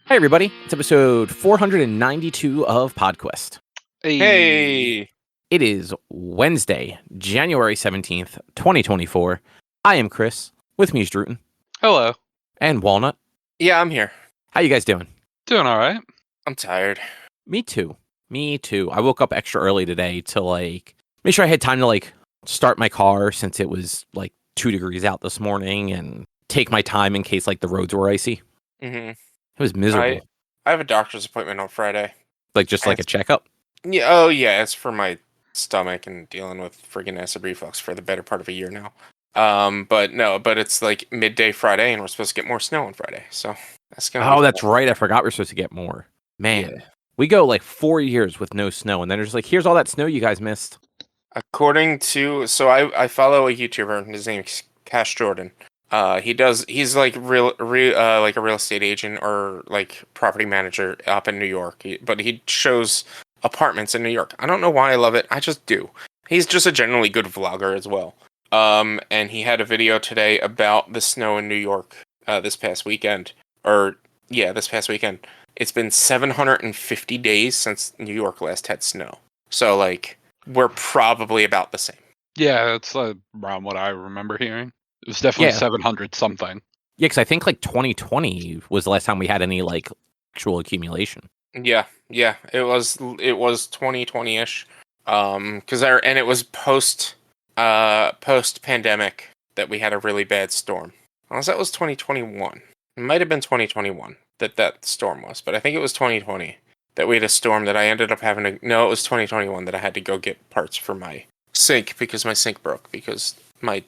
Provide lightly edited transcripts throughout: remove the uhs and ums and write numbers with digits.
Hi, everybody. It's episode 492 of PodQuest. Hey! It is Wednesday, January 17th, 2024. I am Chris. With me is Druten. Hello. And Walnut. Yeah, I'm here. How you guys doing? Doing all right. I'm tired. Me too. I woke up extra early today to, make sure I had time to, start my car since it was, 2 degrees out this morning and take my time in case, the roads were icy. Mm-hmm. It was miserable. I have a doctor's appointment on Friday. A checkup? Yeah. Oh, yeah. It's for my stomach and dealing with friggin' acid reflux for the better part of a year now. But it's midday Friday, and we're supposed to get more snow on Friday. So that's gonna. Oh, that's right. I forgot we're supposed to get more. Man, yeah. We go 4 years with no snow, and then there's here's all that snow you guys missed. According to, I follow a YouTuber. His name's Cash Jordan. He's a real estate agent or property manager up in New York. But he shows apartments in New York. I don't know why I love it. I just do. He's just a generally good vlogger as well. And he had a video today about the snow in New York this past weekend. This past weekend. It's been 750 days since New York last had snow. So we're probably about the same. Yeah, that's around what I remember hearing. It was definitely 700 something. Yeah, because I think 2020 was the last time we had any actual accumulation. Yeah, it was 2020-ish. And it was post pandemic that we had a really bad storm. Unless that was 2021. It might have been 2021 that storm was, but I think it was 2020 that we had a storm that I ended up having to. No, it was 2021 that I had to go get parts for my sink because my sink broke because my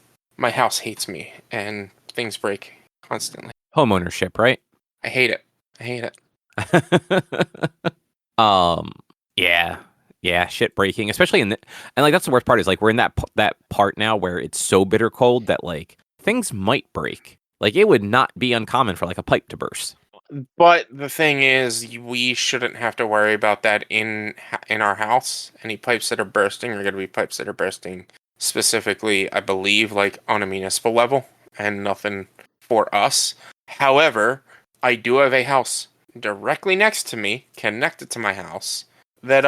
house hates me, and things break constantly. Homeownership, right? I hate it. Yeah, shit breaking, especially and that's the worst part is we're in that part now where it's so bitter cold that things might break. It would not be uncommon for a pipe to burst. But the thing is, we shouldn't have to worry about that in our house. Any pipes that are bursting are going to be pipes that are bursting specifically, I believe, on a municipal level, and nothing for us. However, I do have a house directly next to me, connected to my house, that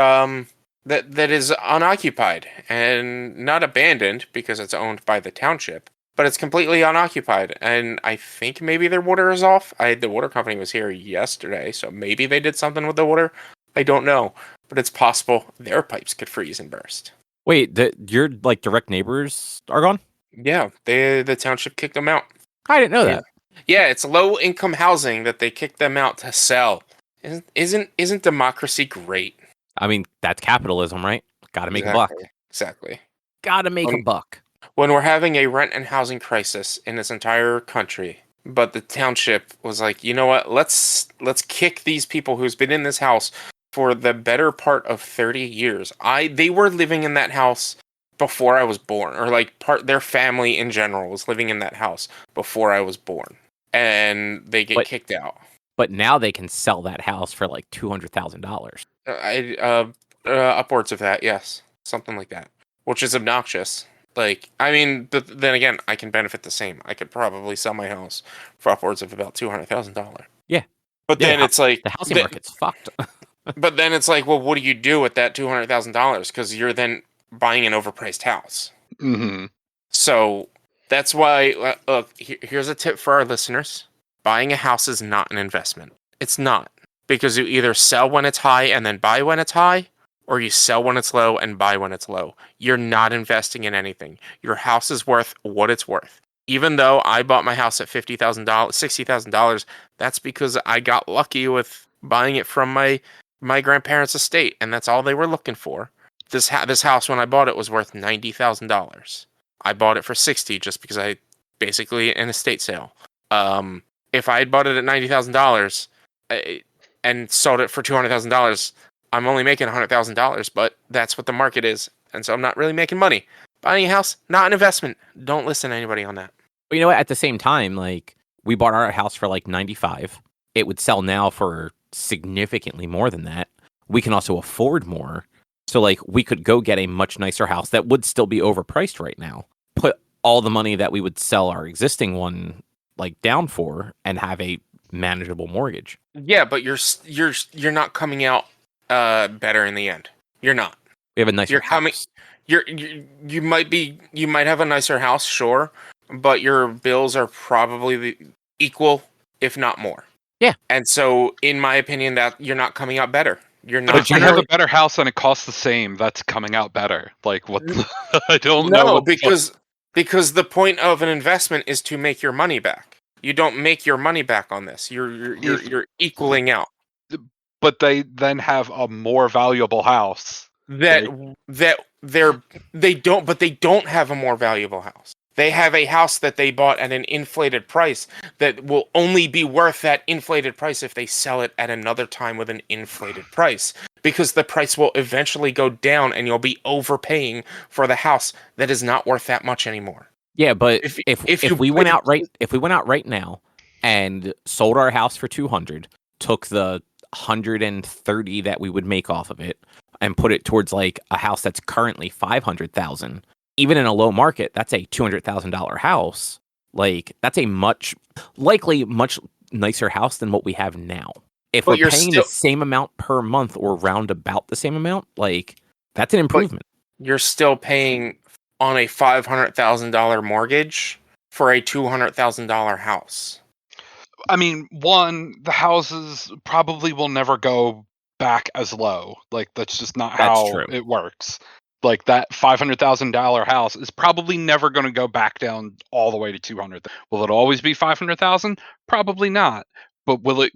is unoccupied and not abandoned because it's owned by the township, but it's completely unoccupied. And I think maybe their water is off. The water company was here yesterday, so maybe they did something with the water. I don't know, but it's possible their pipes could freeze and burst. Wait, your direct neighbors are gone? Yeah, the township kicked them out. I didn't know that. Yeah, it's low income housing that they kicked them out to sell. Isn't democracy great? I mean, that's capitalism, right? Got to make a buck. Exactly. Got to make a buck. When we're having a rent and housing crisis in this entire country, but the township was like, you know what? Let's kick these people who's been in this house for the better part of 30 years. They were living in that house before I was born, or their family in general was living in that house before I was born, and they get kicked out. But now they can sell that house for $200,000. Upwards of that, yes, something like that, which is obnoxious. But then again, I can benefit the same. I could probably sell my house for upwards of about $200,000. Yeah, but then it's the housing market's fucked. But then it's well, what do you do with that $200,000? Because you're then buying an overpriced house. Mm-hmm. So that's why. Look, here's a tip for our listeners: buying a house is not an investment. It's not, because you either sell when it's high and then buy when it's high, or you sell when it's low and buy when it's low. You're not investing in anything. Your house is worth what it's worth. Even though I bought my house at $50,000, $60,000, that's because I got lucky with buying it from my grandparents' estate, and that's all they were looking for. This house, when I bought it, was worth $90,000. I bought it for $60,000 just because I basically an estate sale. If I had bought it at $90,000 and sold it for $200,000, I'm only making $100,000, but that's what the market is, and so I'm not really making money. Buying a house, not an investment. Don't listen to anybody on that. But you know what? At the same time, we bought our house for $95,000. It would sell now for significantly more than that. We can also afford more. So we could go get a much nicer house that would still be overpriced right now. Put all the money that we would sell our existing one down for and have a manageable mortgage. Yeah, but you're not coming out better in the end. You're not. We have a nicer You're coming. house. You might have a nicer house, sure, but your bills are probably equal, if not more. Yeah. And so, in my opinion, that you're not coming out better. You're But not. if you have a better house and it costs the same, that's coming out better. Like what? I don't know. No, because the point of an investment is to make your money back. You don't make your money back on this. You're equaling out. But they then have a more valuable house. They don't have a more valuable house. They have a house that they bought at an inflated price that will only be worth that inflated price if they sell it at another time with an inflated price, because the price will eventually go down and you'll be overpaying for the house that is not worth that much anymore. Yeah, but if we went out right now and sold our house for 200, took the 130 that we would make off of it and put it towards like a house that's currently 500,000, even in a low market, that's a $200,000 house. Like that's a much nicer house than what we have now. If we're paying the same amount per month or round about the same amount, like that's an improvement. You're still paying on a $500,000 mortgage for a $200,000 house. I mean, one, the houses probably will never go back as low. Like that's just not how it works. Like that $500,000 house is probably never going to go back down all the way to 200. Will it always be 500,000? Probably not. But will it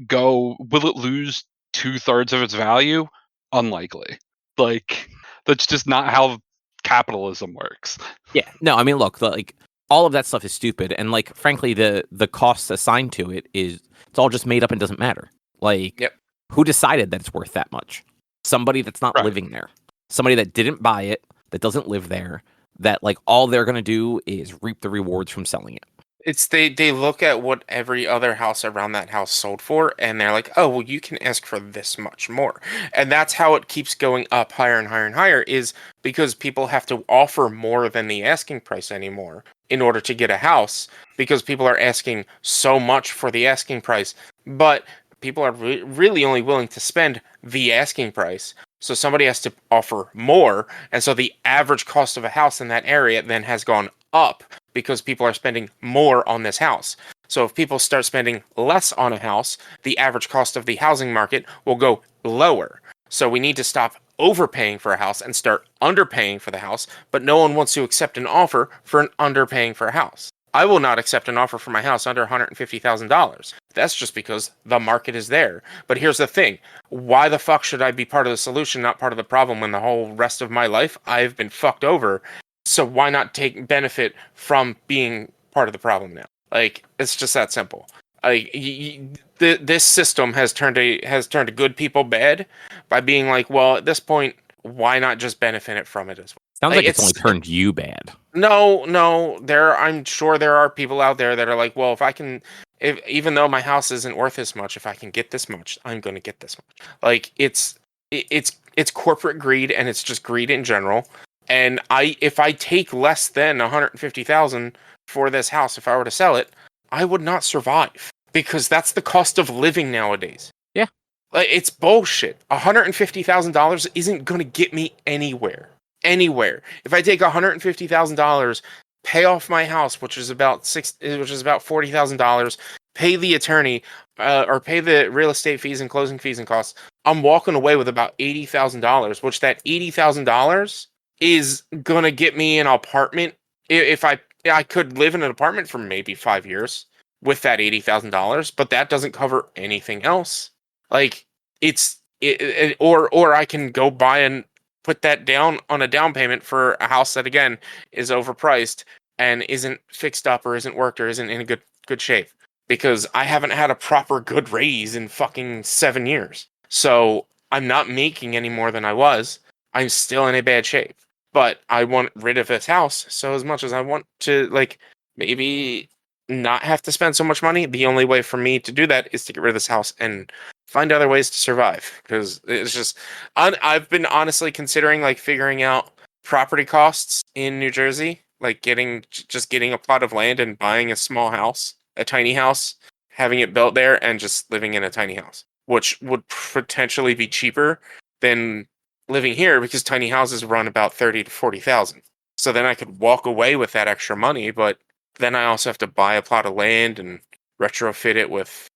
lose 2/3 of its value? Unlikely. Like that's just not how capitalism works. Yeah. No, I mean, look, like all of that stuff is stupid, and like frankly, the costs assigned to it it's all just made up and doesn't matter. Like, who decided that it's worth that much? Somebody that's not living there. Somebody that didn't buy it, that doesn't live there, that like all they're gonna do is reap the rewards from selling it. It's they look at what every other house around that house sold for, and they're like, oh, well, you can ask for this much more. And that's how it keeps going up higher and higher and higher, is because people have to offer more than the asking price anymore in order to get a house, because people are asking so much for the asking price. But people are really only willing to spend the asking price. So somebody has to offer more. And so the average cost of a house in that area then has gone up, because people are spending more on this house. So if people start spending less on a house, the average cost of the housing market will go lower. So we need to stop overpaying for a house and start underpaying for the house, but no one wants to accept an offer for an underpaying for a house. I will not accept an offer for my house under $150,000. That's just because the market is there. But here's the thing. Why the fuck should I be part of the solution, not part of the problem, when the whole rest of my life I've been fucked over? So why not take benefit from being part of the problem now? Like, it's just that simple. Like, this system has turned good people bad by being like, well, at this point, why not just benefit from it as well? Sounds like it's only turned you bad. No, I'm sure there are people out there that are like, well, even though my house isn't worth this much, if I can get this much, I'm going to get this much. Like, it's corporate greed, and it's just greed in general. And if I take less than $150,000 for this house, if I were to sell it, I would not survive, because that's the cost of living nowadays. Yeah, like, it's bullshit. $150,000 isn't going to get me anywhere. If I take $150,000, pay off my house, which is about $40,000, pay the attorney, or pay the real estate fees and closing fees and costs, I'm walking away with about $80,000, which that $80,000 is gonna get me an apartment. If I could live in an apartment for maybe 5 years with that $80,000, but that doesn't cover anything else. Like, or I can go buy and put that down on a down payment for a house that, again, is overpriced and isn't fixed up or isn't worked or isn't in a good shape, because I haven't had a proper good raise in fucking 7 years. So I'm not making any more than I was. I'm still in a bad shape. But I want rid of this house, so as much as I want to, like, maybe not have to spend so much money, the only way for me to do that is to get rid of this house and find other ways to survive. Because it's just, I've been honestly considering, like, figuring out property costs in New Jersey, like getting a plot of land and buying a small house, a tiny house, having it built there and just living in a tiny house, which would potentially be cheaper than living here because tiny houses run about 30 to 40,000. So then I could walk away with that extra money, but then I also have to buy a plot of land and retrofit it with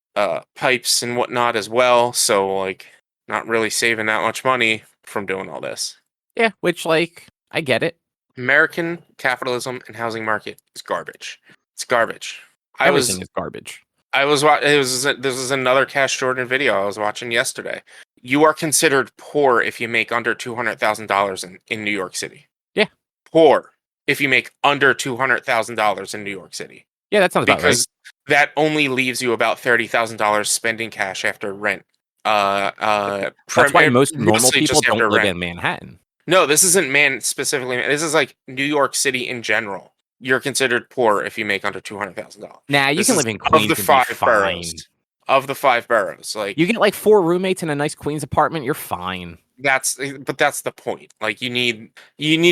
pipes and whatnot as well. So like, not really saving that much money from doing all this. Yeah, which like I get it. American capitalism and housing market is garbage. It's garbage. Everything is garbage. This is another Cash Jordan video I was watching yesterday. You are considered poor if you make under $200,000 in New York City. Yeah. Poor if you make under $200,000 in New York City. Yeah, that sounds about right. Because that only leaves you about $30,000 spending cash after rent. That's why most normal people don't live in Manhattan. No, this isn't specifically. This is like New York City in general. You're considered poor if you make under $200,000. Nah, you can live in Queens of the 5 boroughs. Of the 5 boroughs, like you get like 4 roommates in a nice Queens apartment, you're fine. That's the point. Like you need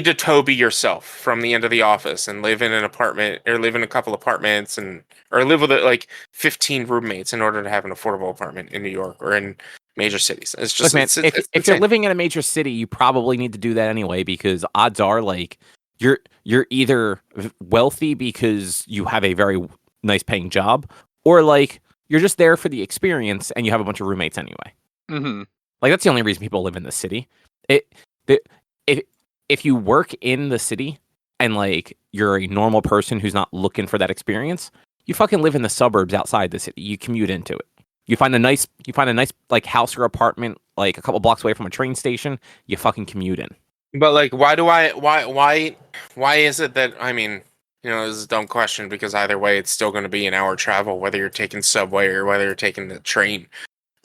to Toby yourself from the end of the office and live in an apartment or live in a couple apartments or live with like 15 roommates in order to have an affordable apartment in New York or in major cities. It's just look, man, if you're living in a major city, you probably need to do that anyway because odds are like you're either wealthy because you have a very nice paying job or like you're just there for the experience and you have a bunch of roommates anyway. Mm-hmm. Like that's the only reason people live in the city. If you work in the city and like you're a normal person who's not looking for that experience, you fucking live in the suburbs outside the city. You commute into it. You find a nice like house or apartment like a couple blocks away from a train station. You fucking commute in. But like, why is it that I mean, you know, this is a dumb question because either way, it's still going to be an hour travel whether you're taking subway or whether you're taking the train.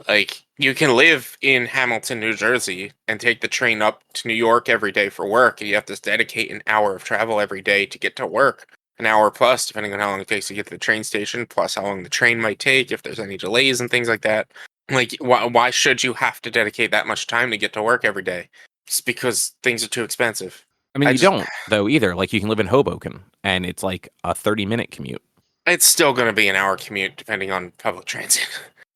Like, you can live in Hamilton, New Jersey, and take the train up to New York every day for work, and you have to dedicate an hour of travel every day to get to work. An hour plus, depending on how long it takes to get to the train station, plus how long the train might take, if there's any delays and things like that. Like, why should you have to dedicate that much time to get to work every day? Just because things are too expensive. I mean, you don't, though, either. Like, you can live in Hoboken, and it's like a 30-minute commute. It's still going to be an hour commute, depending on public transit.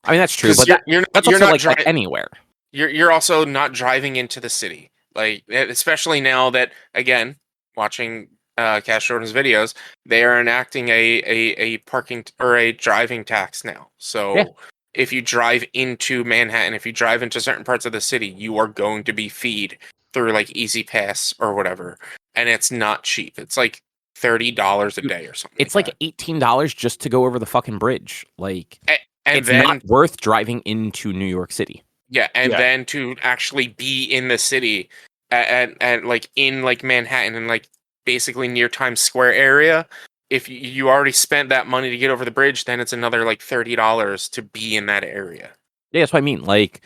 I mean, that's true, but that's also like anywhere. You're also not driving into the city. Like, especially now that, again, watching Cash Jordan's videos, they are enacting a parking or a driving tax now. So if you drive into Manhattan, if you drive into certain parts of the city, you are going to be feed through like Easy Pass or whatever, and it's not cheap. It's like $30 a day or something. It's like $18 just to go over the fucking bridge. Like, and it's not worth driving into New York City. Yeah, and then to actually be in the city and like in like Manhattan and like basically near Times Square area. If you already spent that money to get over the bridge, then it's another like $30 to be in that area. Yeah, that's what I mean. Like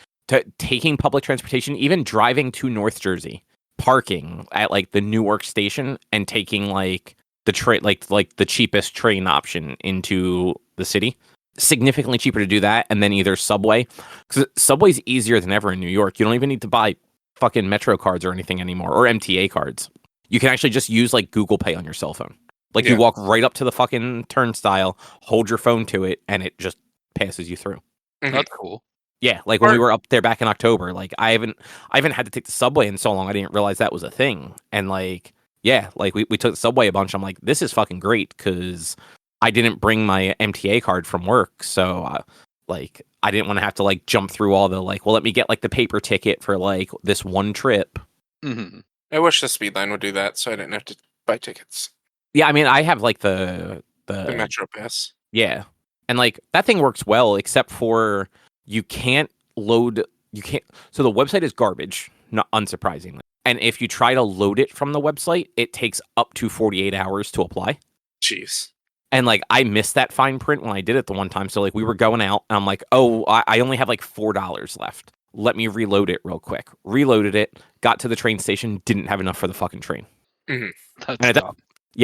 taking public transportation, even driving to North Jersey, parking at like the Newark station, and taking like the train, like the cheapest train option into the city. Significantly cheaper to do that, and then either subway, because subway's easier than ever in New York. You don't even need to buy fucking Metro cards or anything anymore, or MTA cards. You can actually just use like Google Pay on your cell phone. Like you walk right up to the fucking turnstile, hold your phone to it, and it just passes you through. Mm-hmm. That's cool. Yeah, like when we were up there back in October, like I haven't had to take the subway in so long. I didn't realize that was a thing. And like, yeah, like we took the subway a bunch. I'm like, this is fucking great because I didn't bring my MTA card from work, so like I didn't want to have to like jump through all the like, well, let me get like the paper ticket for like this one trip. Mm-hmm. I wish the speed line would do that, so I didn't have to buy tickets. Yeah, I mean, I have like the Metro Pass. Yeah, and like that thing works well, except for you can't. So the website is garbage, not unsurprisingly. And if you try to load it from the website, it takes up to 48 hours to apply. Jeez. And like I missed that fine print when I did it the one time. So like we were going out and I'm like, oh, I only have like $4 left. Let me reload it real quick. Reloaded it, got to the train station, didn't have enough for the fucking train. Mm-hmm.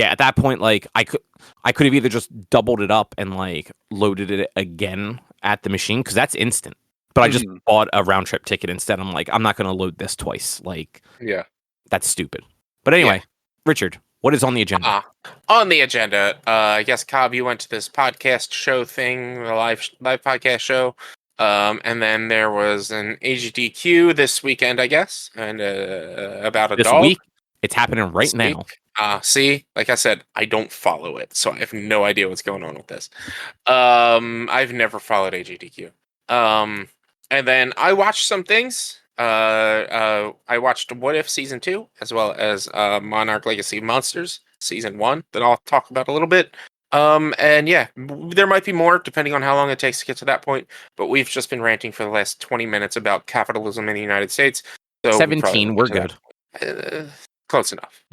At that point, like I could have either just doubled it up and like loaded it again at the machine because that's instant. But I just bought a round trip ticket instead. I'm like, I'm not going to load this twice. Like, yeah, that's stupid. But anyway, Richard, What is on the agenda? On the agenda, I guess, Cobb, you went to this podcast show thing, the live podcast show. And then there was an AGDQ this weekend, I guess, and about a this dog. week. It's happening right now. See, like I said, I don't follow it, so I have no idea what's going on with this. I've never followed AGDQ. And then I watched some things. I watched What If Season 2, as well as Monarch Legacy Monsters Season 1, that I'll talk about a little bit. And yeah, there might be more, depending on how long it takes to get to that point, but we've just been ranting for the last 20 minutes about capitalism in the United States. So 17, we're good. Close enough.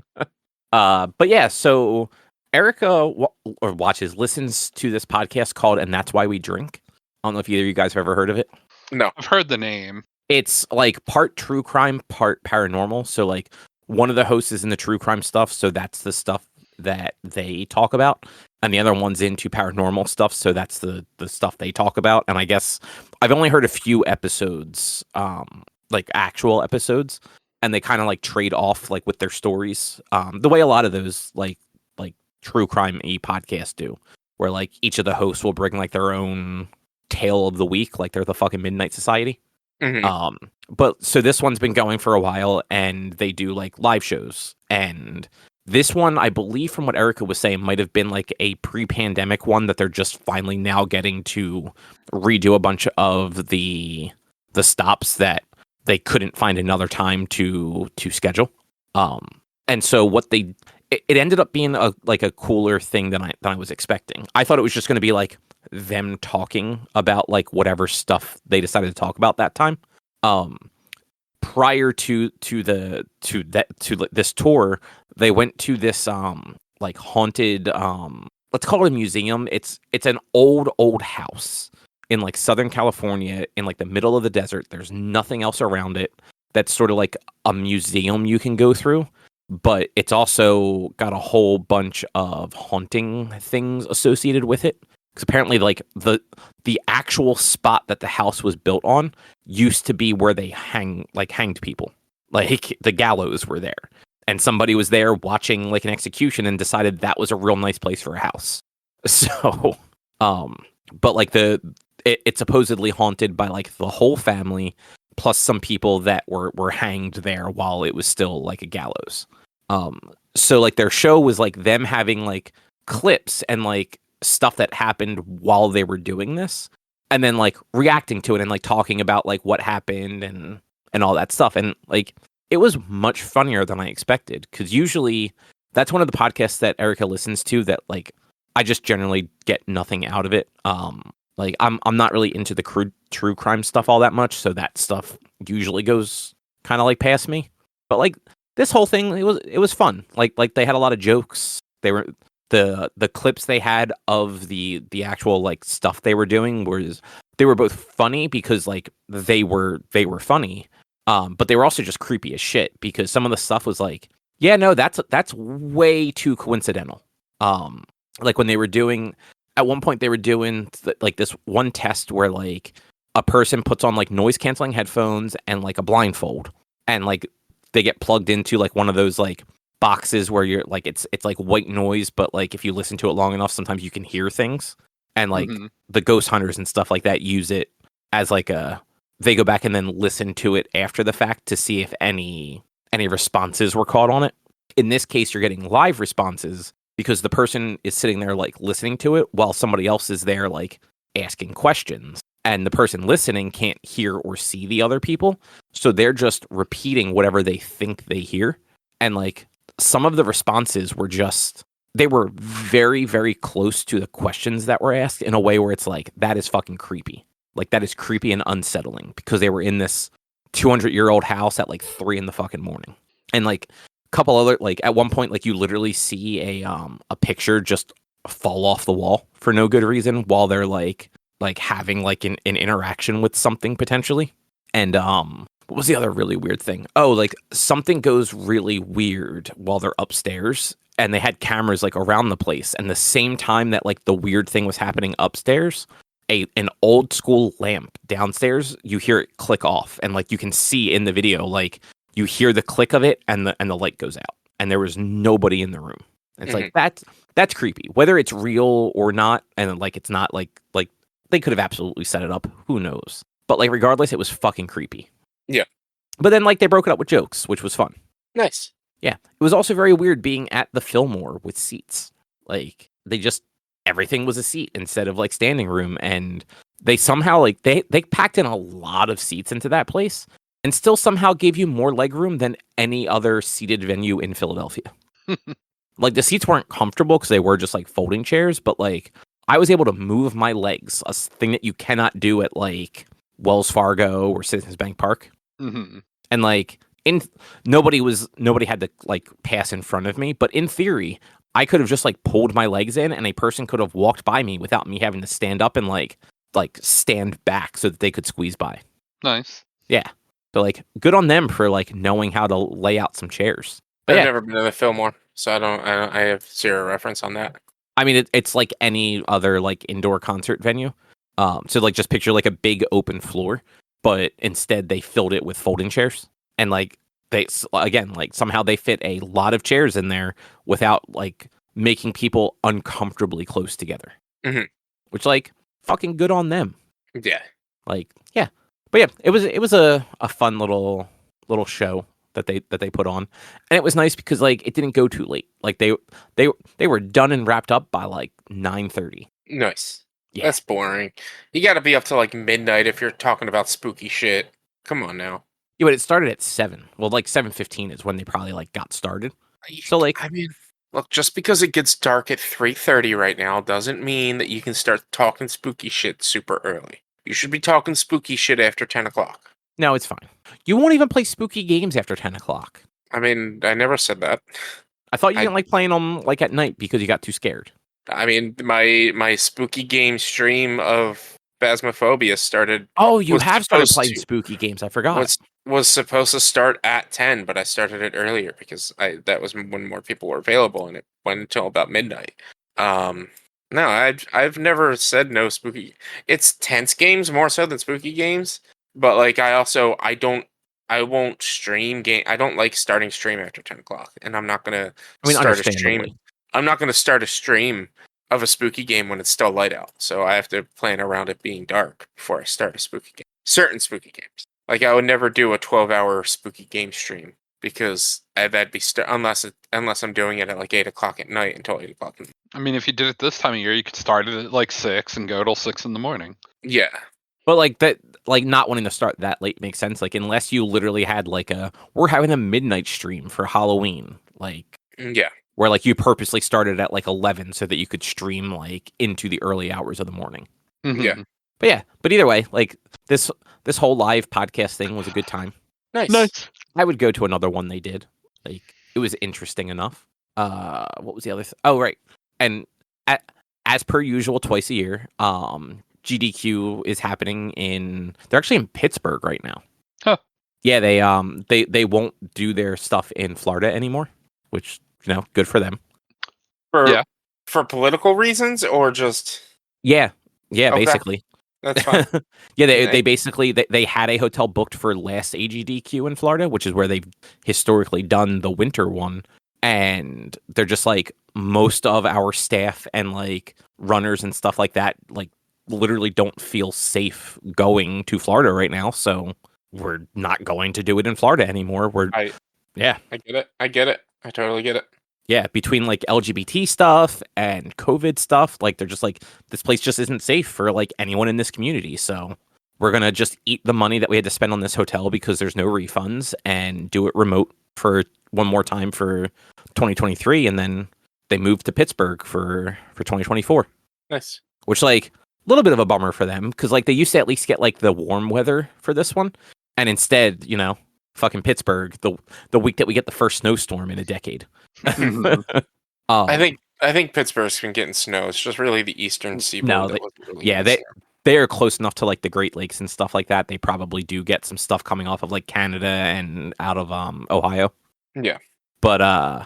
But yeah, so Erica listens to this podcast called And That's Why We Drink. I don't know if either of you guys have ever heard of it. No. I've heard the name. It's like part true crime, part paranormal. So like one of the hosts is in the true crime stuff, so that's the stuff that they talk about. And the other one's into paranormal stuff, so that's the stuff they talk about. And I guess I've only heard a few episodes, like actual episodes, and they kind of like trade off like with their stories, the way a lot of those like true crime-y podcasts do, where like each of the hosts will bring like their own tale of the week, like they're the fucking Midnight Society. Mm-hmm. But so this one's been going for a while, and they do like live shows. And this one, I believe, from what Erica was saying, might have been like a pre-pandemic one that they're just finally now getting to redo a bunch of the stops that they couldn't find another time to schedule. And so what it ended up being a cooler thing than I was expecting. I thought it was just going to be like them talking about like whatever stuff they decided to talk about that time. Prior to this tour, they went to this like haunted, let's call it a museum. It's an old house in like Southern California, in like the middle of the desert. There's nothing else around it. That's sort of like a museum you can go through, but it's also got a whole bunch of haunting things associated with it. Because apparently, like the actual spot that the house was built on used to be where they hanged people. Like the gallows were there, and somebody was there watching like an execution and decided that was a real nice place for a house. So, but like it's supposedly haunted by like the whole family, plus some people that were hanged there while it was still like a gallows. So like their show was like them having like clips and like stuff that happened while they were doing this, and then like reacting to it and like talking about like what happened and all that stuff. And like it was much funnier than I expected, because usually that's one of the podcasts that Erica listens to that like I just generally get nothing out of it. Like I'm not really into the true crime stuff all that much, so that stuff usually goes kind of like past me. But like this whole thing, it was fun. Like they had a lot of jokes. They were the clips they had of the actual like stuff they were doing they were both funny because like they were funny, but they were also just creepy as shit, because some of the stuff was like, yeah, no, that's way too coincidental. Like when they were doing, at one point they were doing like this one test where like a person puts on like noise canceling headphones and like a blindfold, and like they get plugged into like one of those like boxes where you're like it's like white noise, but like if you listen to it long enough, sometimes you can hear things. And like the ghost hunters and stuff like that use it as like they go back and then listen to it after the fact to see if any responses were caught on it. In this case, you're getting live responses because the person is sitting there like listening to it while somebody else is there like asking questions, and the person listening can't hear or see the other people, so they're just repeating whatever they think they hear. And like some of the responses were they were very, very close to the questions that were asked in a way where it's like, that is fucking creepy. Like that is creepy and unsettling, because they were in this 200-year-old house at like 3 in the fucking morning. And like a couple other, like at one point, like you literally see a picture just fall off the wall for no good reason while they're like having like an interaction with something potentially. And what was the other really weird thing? Oh, like something goes really weird while they're upstairs, and they had cameras like around the place. And the same time that like the weird thing was happening upstairs, an old school lamp downstairs, you hear it click off, and like you can see in the video, like you hear the click of it, and the light goes out. and there was nobody in the room. It's like that's creepy. Whether it's real or not, and like it's not like they could have absolutely set it up. Who knows? But like regardless, it was fucking creepy. Yeah. But then like they broke it up with jokes, which was fun. Nice. Yeah. It was also very weird being at the Fillmore with seats. Like they just everything was a seat instead of like standing room, and they somehow like they packed in a lot of seats into that place and still somehow gave you more leg room than any other seated venue in Philadelphia. Like the seats weren't comfortable because they were just like folding chairs, but like I was able to move my legs, a thing that you cannot do at like Wells Fargo or Citizens Bank Park. Mm-hmm. And like nobody had to like pass in front of me, but in theory, I could have just like pulled my legs in and a person could have walked by me without me having to stand up and like stand back so that they could squeeze by. Nice. Yeah. So like good on them for like knowing how to lay out some chairs. But I've never been to the Fillmore, so I have zero reference on that. I mean, it's like any other like indoor concert venue. So like just picture like a big open floor, but instead they filled it with folding chairs, and like they again like somehow they fit a lot of chairs in there without like making people uncomfortably close together. Mm-hmm. Which like fucking good on them. Yeah. Like yeah, but yeah, it was a fun little show that they put on, and it was nice because like it didn't go too late. Like they were done and wrapped up by like 9:30. Nice. Yeah. That's boring. You got to be up to like midnight if you're talking about spooky shit. Come on now. Yeah, but it started at 7. Well, like 7:15 is when they probably like got started. So like I mean, look, just because it gets dark at 3:30 right now doesn't mean that you can start talking spooky shit super early. You should be talking spooky shit after 10 o'clock. No, it's fine. You won't even play spooky games after 10 o'clock. I mean, I never said that. I thought you didn't like playing them like at night because you got too scared. I mean, my spooky game stream of Phasmophobia started. Oh, you have started playing spooky games. I forgot. Was supposed to start at 10, but I started it earlier because that was when more people were available, and it went until about midnight. No, I've never said no spooky. It's tense games more so than spooky games. But like I won't stream game. I don't like starting stream after 10 o'clock, and I'm not gonna start a stream. I'm not gonna start a stream of a spooky game when it's still light out. So I have to plan around it being dark before I start a spooky game. Certain spooky games, like I would never do a 12-hour spooky game stream because that'd be unless I'm doing it at like 8 o'clock at night until 8 o'clock. I mean, if you did it this time of year, you could start it at like 6 and go till 6 in the morning. Yeah. But like that, like not wanting to start that late makes sense. Like unless you literally had like we're having a midnight stream for Halloween, like yeah, where like you purposely started at like 11 so that you could stream like into the early hours of the morning. Mm-hmm. Yeah, but either way, like this whole live podcast thing was a good time. Nice. I would go to another one they did. Like it was interesting enough. What was the other? Oh right, and as per usual, twice a year. GDQ is happening they're actually in Pittsburgh right now. Huh. Yeah, they won't do their stuff in Florida anymore, which, you know, good for them. For political reasons or just Yeah, okay. Basically. That's fine. Yeah, they basically they had a hotel booked for last AGDQ in Florida, which is where they've historically done the winter one, and they're just like most of our staff and like runners and stuff like that like literally don't feel safe going to Florida right now, so we're not going to do it in Florida anymore. I get it. I totally get it. Yeah, between like LGBT stuff and COVID stuff, like they're just like, this place just isn't safe for like anyone in this community. So we're gonna just eat the money that we had to spend on this hotel because there's no refunds and do it remote for one more time for 2023, and then they moved to Pittsburgh for 2024. Nice. Which like a little bit of a bummer for them because like they used to at least get like the warm weather for this one, and instead, you know, fucking Pittsburgh the week that we get the first snowstorm in a decade. I think Pittsburgh's been getting snow. It's just really the eastern seaboard. They are close enough to like the Great Lakes and stuff like that. They probably do get some stuff coming off of like Canada and out of Ohio. Yeah, but I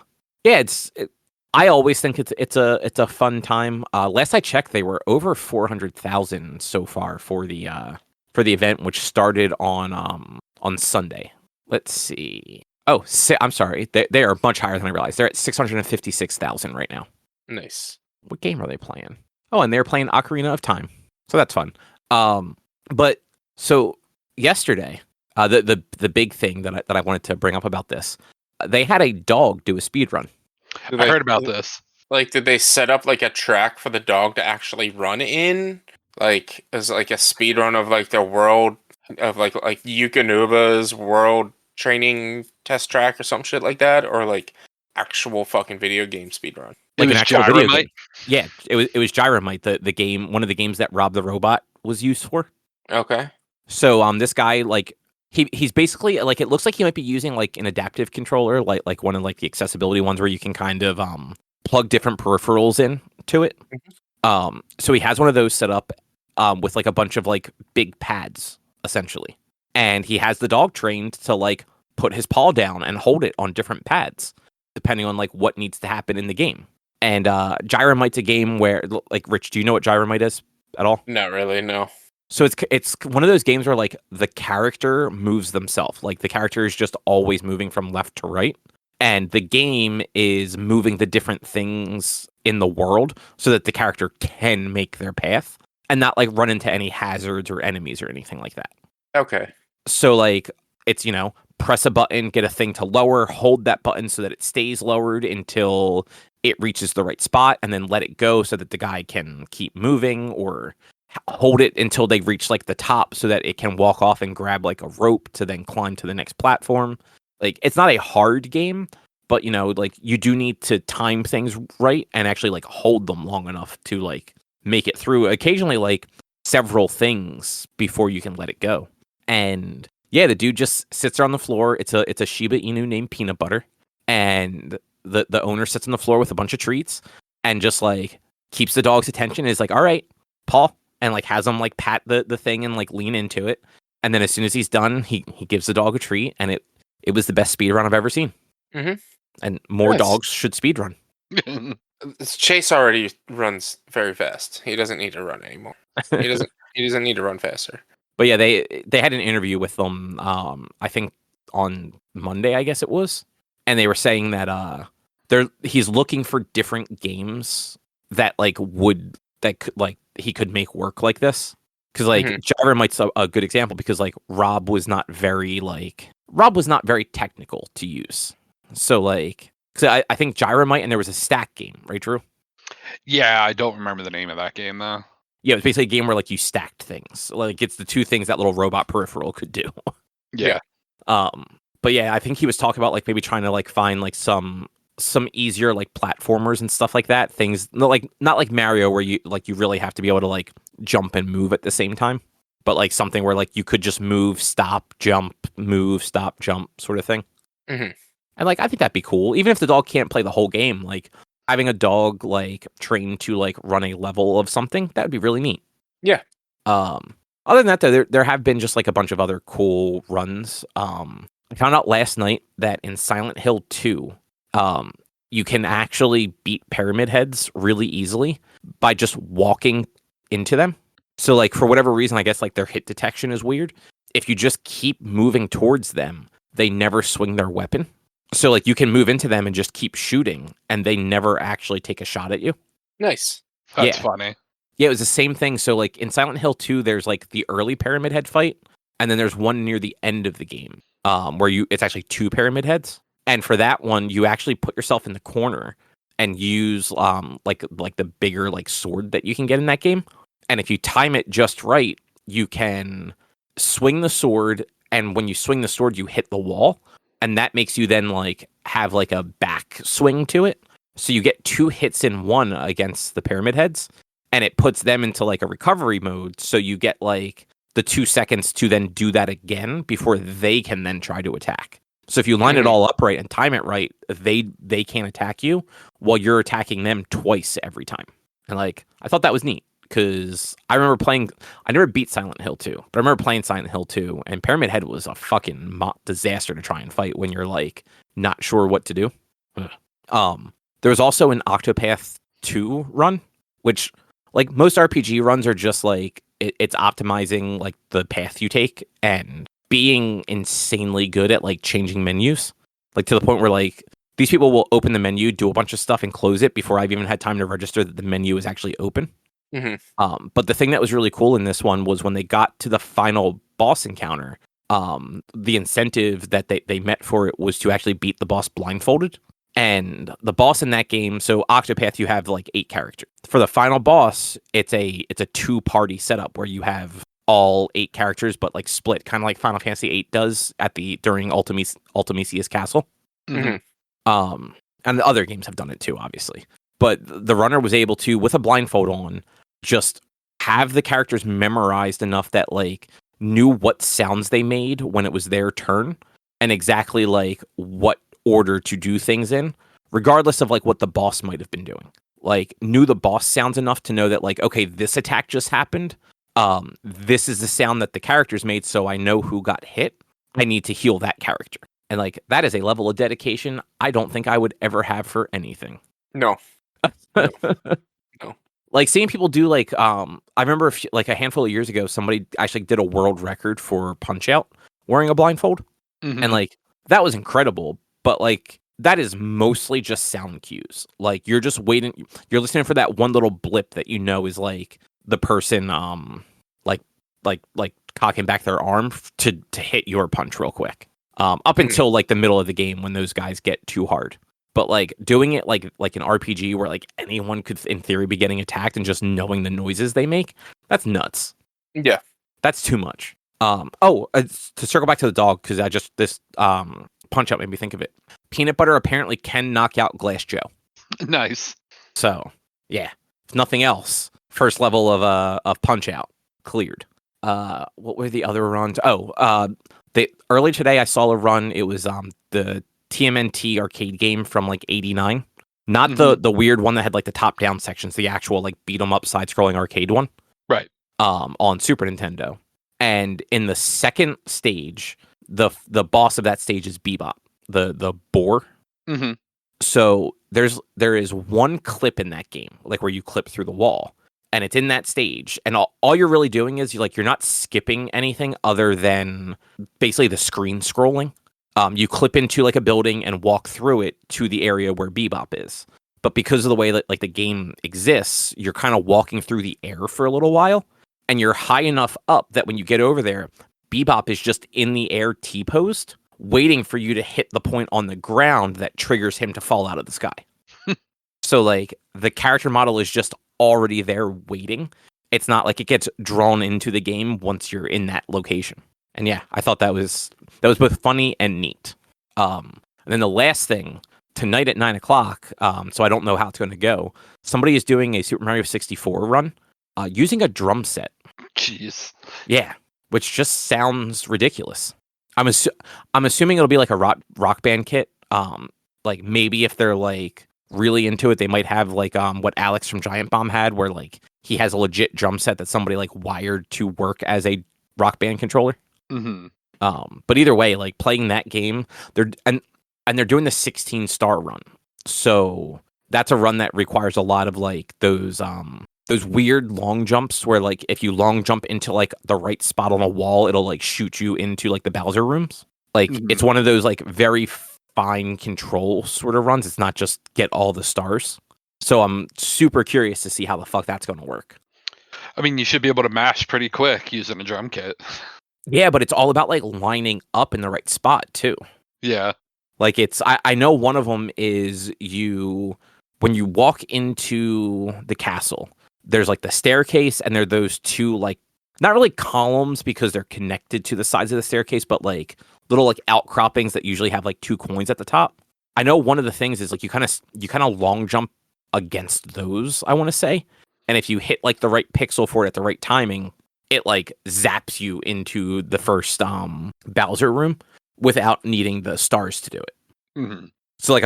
always think it's a fun time. Last I checked, they were over 400,000 so far for the event, which started on Sunday. Let's see. Oh, I'm sorry. They are much higher than I realized. They're at 656,000 right now. Nice. What game are they playing? Oh, and they're playing Ocarina of Time. So that's fun. But so yesterday, the big thing that I wanted to bring up about this, they had a dog do a speed run. I heard about this. Like, did they set up like a track for the dog to actually run in? Like, as like a speed run of like the world of like Yukonuba's world training test track or some shit like that, or like actual fucking video game speed run? Like it was Gyromite? Yeah, it was Gyromite, the game, one of the games that Rob the Robot was used for. Okay. So this guy, like, he's basically like, it looks like he might be using like an adaptive controller, like one of like the accessibility ones where you can kind of plug different peripherals in to it. So he has one of those set up with like a bunch of like big pads essentially, and he has the dog trained to like put his paw down and hold it on different pads depending on like what needs to happen in the game. And Gyromite's a game where, like, Rich, do you know what Gyromite is at all? Not really, no. So it's one of those games where like the character moves themselves. Like the character is just always moving from left to right, and the game is moving the different things in the world so that the character can make their path and not like run into any hazards or enemies or anything like that. Okay. So like it's, press a button, get a thing to lower, hold that button so that it stays lowered until it reaches the right spot, and then let it go so that the guy can keep moving, or hold it until they reach like the top so that it can walk off and grab like a rope to then climb to the next platform. Like, it's not a hard game, but like you do need to time things right and actually like hold them long enough to like make it through occasionally like several things before you can let it go. And yeah, the dude just sits there on the floor. It's a Shiba Inu named Peanut Butter, and the owner sits on the floor with a bunch of treats and just like keeps the dog's attention. Is like, all right, Paul, and like has him like pat the thing and like lean into it. And then as soon as he's done, he gives the dog a treat, and it was the best speed run I've ever seen. Mm-hmm. And more dogs should speed run. Chase already runs very fast. He doesn't need to run anymore. He doesn't need to run faster. But yeah, they had an interview with them, I think on Monday, I guess it was, and they were saying that he's looking for different games that he could make work like this, because like Gyromite's a good example, because like Rob was not very technical to use. So like, because I think Gyromite, and there was a stack game, right, Drew? Yeah, I don't remember the name of that game though. Yeah, it was basically a game where like you stacked things. Like it's the two things that little robot peripheral could do. Yeah. But yeah, I think he was talking about like maybe trying to like find like some easier like platformers and stuff like that. Things not like Mario where you really have to be able to like jump and move at the same time, but like something where like you could just move, stop, jump, move, stop, jump sort of thing. Mm-hmm. And like I think that'd be cool, even if the dog can't play the whole game. Like having a dog like trained to like run a level of something, that would be really neat. Yeah. Other than that, though, there have been just like a bunch of other cool runs. I found out last night that in Silent Hill 2, you can actually beat pyramid heads really easily by just walking into them. So like for whatever reason, I guess like their hit detection is weird. If you just keep moving towards them, they never swing their weapon. So like you can move into them and just keep shooting, and they never actually take a shot at you. Nice. That's funny. Yeah, it was the same thing. So like in Silent Hill 2, there's like the early pyramid head fight, and then there's one near the end of the game where it's actually two pyramid heads. And for that one, you actually put yourself in the corner and use like the bigger like sword that you can get in that game. And if you time it just right, you can swing the sword, and when you swing the sword, you hit the wall, and that makes you then like have like a back swing to it. So you get two hits in one against the pyramid heads, and it puts them into like a recovery mode. So you get like the 2 seconds to then do that again before they can then try to attack. So if you line it all up right and time it right, they can't attack you while you're attacking them twice every time. And like, I thought that was neat, because I never beat Silent Hill 2, but I remember playing Silent Hill 2, and Pyramid Head was a fucking disaster to try and fight when you're like not sure what to do. There was also an Octopath 2 run, which like most RPG runs are just like it's optimizing like the path you take and being insanely good at like changing menus. Like to the point where like these people will open the menu, do a bunch of stuff, and close it before I've even had time to register that the menu is actually open. Mm-hmm. But the thing that was really cool in this one was when they got to the final boss encounter, the incentive that they met for it was to actually beat the boss blindfolded. And the boss in that game, so Octopath, you have like 8 characters. For the final boss, it's a 2-party setup where you have all 8 characters, but like split, kind of like Final Fantasy VIII does during Ultimisia's Castle. Mm-hmm. And the other games have done it too, obviously. But the runner was able to, with a blindfold on, just have the characters memorized enough that like knew what sounds they made when it was their turn, and exactly like what order to do things in, regardless of like what the boss might have been doing. Like knew the boss sounds enough to know that like, okay, this attack just happened. This is the sound that the characters made, so I know who got hit. I need to heal that character. And like that is a level of dedication I don't think I would ever have for anything. No. No. Like seeing people do like I remember like a handful of years ago somebody actually did a world record for Punch-Out wearing a blindfold. Mm-hmm. And like that was incredible, but like that is mostly just sound cues. Like you're just waiting, you're listening for that one little blip that you know is like the person like cocking back their arm to hit your punch real quick. Up until like the middle of the game when those guys get too hard. But like doing it like an RPG where like anyone could in theory be getting attacked and just knowing the noises they make, that's nuts. Yeah. That's too much. To circle back to the dog, because this Punch-Out made me think of it. Peanut butter apparently can knock out Glass Joe. Nice. So yeah, if nothing else, first level of Punch-Out cleared. What were the other runs? Early today I saw a run. It was the TMNT arcade game from like '89, not the weird one that had like the top down sections, the actual like beat 'em up side scrolling arcade one, right? On Super Nintendo. And in the second stage, the boss of that stage is Bebop, the boar. Mm-hmm. So there is one clip in that game, like where you clip through the wall, and it's in that stage, and all you're really doing is you're not skipping anything other than basically the screen scrolling. You clip into like a building and walk through it to the area where Bebop is. But because of the way that like the game exists, you're kind of walking through the air for a little while, and you're high enough up that when you get over there, Bebop is just in the air T-posed, waiting for you to hit the point on the ground that triggers him to fall out of the sky. So like the character model is just already there waiting. It's not like it gets drawn into the game once you're in that location. And yeah, I thought that was both funny and neat. And then the last thing, tonight at 9:00, so I don't know how it's going to go. Somebody is doing a Super Mario 64 run using a drum set. Jeez. Yeah, which just sounds ridiculous. I'm assuming it'll be like a rock band kit. Like maybe if they're like really into it, they might have like what Alex from Giant Bomb had, where like he has a legit drum set that somebody like wired to work as a rock band controller. Mm-hmm. But either way, like playing that game, they're doing the 16-star run. So that's a run that requires a lot of like those weird long jumps where like if you long jump into like the right spot on a wall, it'll like shoot you into like the Bowser rooms. Like it's one of those like very fine control sort of runs. It's not just get all the stars. So I'm super curious to see how the fuck that's going to work. I mean, you should be able to mash pretty quick using a drum kit. Yeah, but it's all about like lining up in the right spot too. Yeah. Like I know one of them is when you walk into the castle, there's like the staircase and there are those two like, not really columns because they're connected to the sides of the staircase, but like little like outcroppings that usually have like 2 coins at the top. I know one of the things is like you kind of long jump against those, I want to say. And if you hit like the right pixel for it at the right timing, it like zaps you into the first Bowser room without needing the stars to do it. Mm-hmm. So like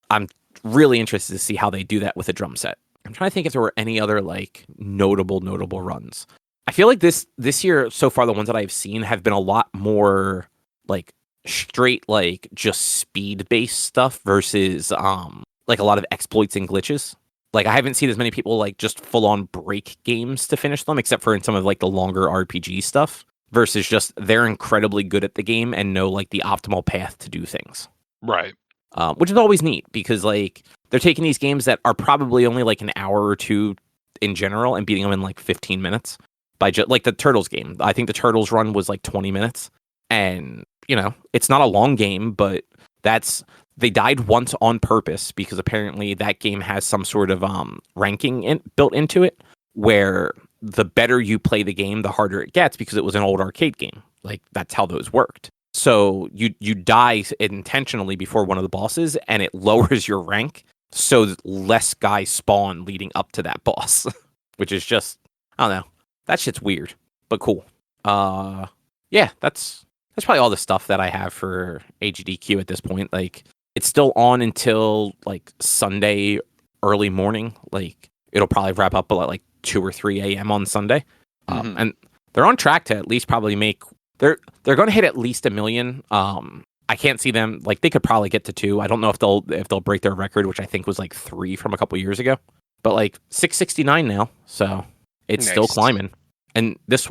I'm really interested to see how they do that with a drum set. I'm trying to think if there were any other like notable runs. I feel like this year so far the ones that I've seen have been a lot more like straight like just speed based stuff versus like a lot of exploits and glitches. Like I haven't seen as many people like just full on break games to finish them, except for in some of like the longer RPG stuff, versus just they're incredibly good at the game and know like the optimal path to do things. Right. Which is always neat because like they're taking these games that are probably only like an hour or two in general and beating them in like 15 minutes by just like the Turtles game. I think the Turtles run was like 20 minutes, and it's not a long game, but they died once on purpose because apparently that game has some sort of ranking built into it where the better you play the game, the harder it gets because it was an old arcade game. Like that's how those worked. So you die intentionally before one of the bosses, and it lowers your rank, so less guys spawn leading up to that boss, which is just, I don't know, that shit's weird, but cool. Yeah, that's probably all the stuff that I have for AGDQ at this point. Like it's still on until like Sunday early morning. Like it'll probably wrap up at like 2 or 3 a.m. on Sunday, and they're on track to at least probably make. They're going to hit at least 1 million. I can't see them like they could probably get to 2. I don't know if they'll break their record, which I think was like 3 from a couple years ago. But like 669 now, so it's Nice. still climbing. And this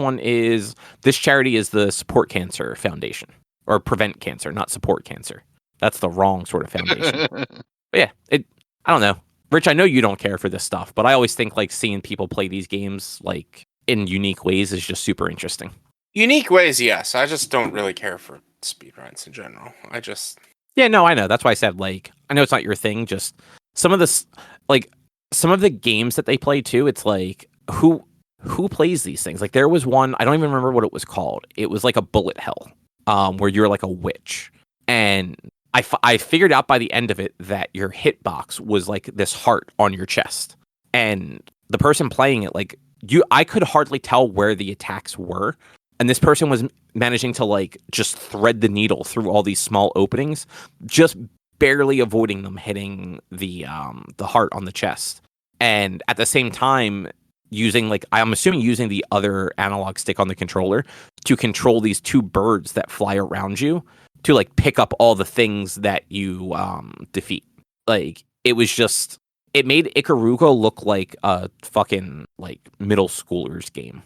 charity is the Support Cancer Foundation, or Prevent Cancer, not Support Cancer. That's the wrong sort of foundation. But yeah, I don't know. Rich, I know you don't care for this stuff, but I always think like seeing people play these games like in unique ways is just super interesting. Unique ways, yes. I just don't really care for speedruns in general. Yeah, no, I know. That's why I said, like, I know it's not your thing. Just some of the games that they play too. It's like who plays these things? Like there was one, I don't even remember what it was called. It was like a bullet hell, where you're like a witch, and I figured out by the end of it that your hitbox was like this heart on your chest, and the person playing it, like I could hardly tell where the attacks were. And this person was managing to like just thread the needle through all these small openings, just barely avoiding them hitting the heart on the chest. And at the same time, using the other analog stick on the controller to control these 2 birds that fly around you to like pick up all the things that you defeat. Like it made Ikaruga look like a fucking like middle schooler's game.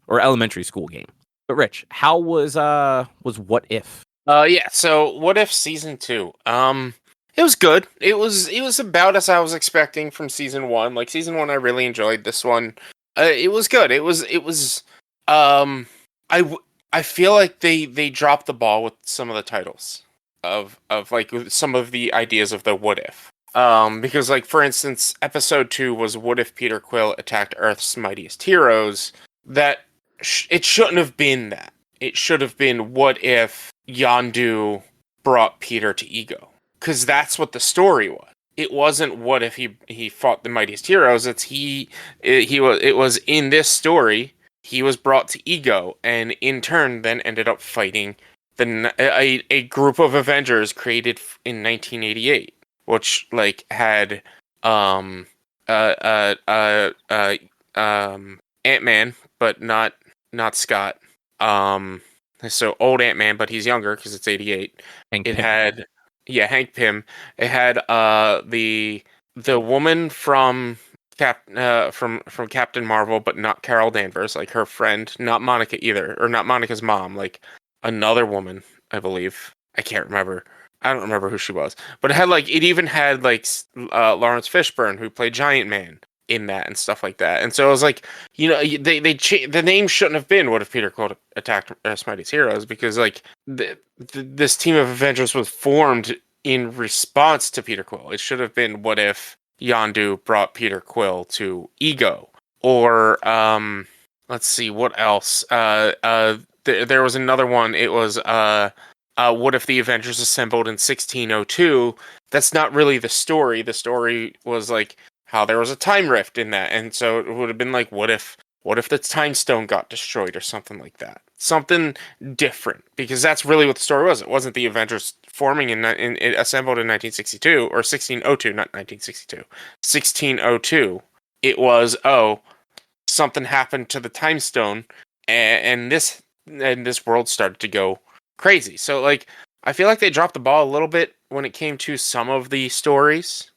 Or elementary school game. But Rich, how was What If? Yeah, so What If Season 2? It was good. It was about as I was expecting from Season 1. Like Season 1 I really enjoyed. This one it was good. It was I feel like they dropped the ball with some of the titles of like some of the ideas of the What If. Because like for instance, episode 2 was What If Peter Quill attacked Earth's mightiest heroes. That it shouldn't have been that. It should have been what if Yondu brought Peter to Ego, because that's what the story was. It wasn't what if he fought the mightiest heroes. It was in this story he was brought to Ego, and in turn then ended up fighting a group of Avengers created in 1988, which like had Ant-Man, but not Scott. So old Ant-Man, but he's younger because it's 88. Hank Pym. It had the woman from Captain Marvel, but not Carol Danvers, like her friend, not Monica either, or not Monica's mom, like another woman, I believe. I can't remember. I don't remember who she was, but it even had like Lawrence Fishburne, who played Giant Man in that and stuff like that. And so it was like, the name shouldn't have been What If Peter Quill attacked Earth's Mightiest Heroes, because like this team of Avengers was formed in response to Peter Quill. It should have been What If Yondu brought Peter Quill to Ego, or let's see what else. There was another one. It was What If the Avengers assembled in 1602? That's not really the story. The story was like how there was a time rift in that, and so it would have been like, what if the time stone got destroyed or something like that, something different, because that's really what the story was. It wasn't the Avengers forming it assembled in 1962 or 1602, not 1962, 1602. It was something happened to the time stone, and this world started to go crazy. So like I feel like they dropped the ball a little bit when it came to some of the stories.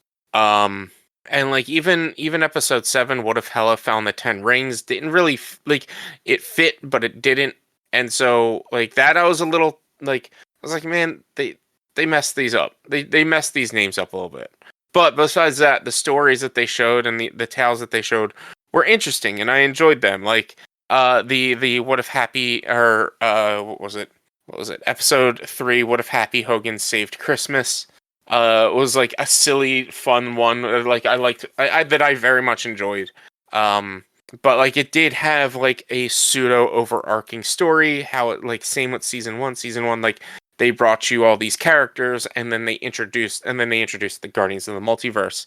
And like even episode 7, What If Hela found the 10 rings, didn't really like it fit, but it didn't. And so like that I was a little like, I was like, man, they messed these up. They messed these names up a little bit. But besides that, the stories that they showed and the tales that they showed were interesting, and I enjoyed them. Like the What If Happy, or what was it? What was it? Episode 3, What If Happy Hogan Saved Christmas. Was like a silly, fun one. Like I that I very much enjoyed. But like it did have like a pseudo overarching story. How it, like, same with season 1. Season 1, like, they brought you all these characters, and then they introduced the Guardians of the Multiverse.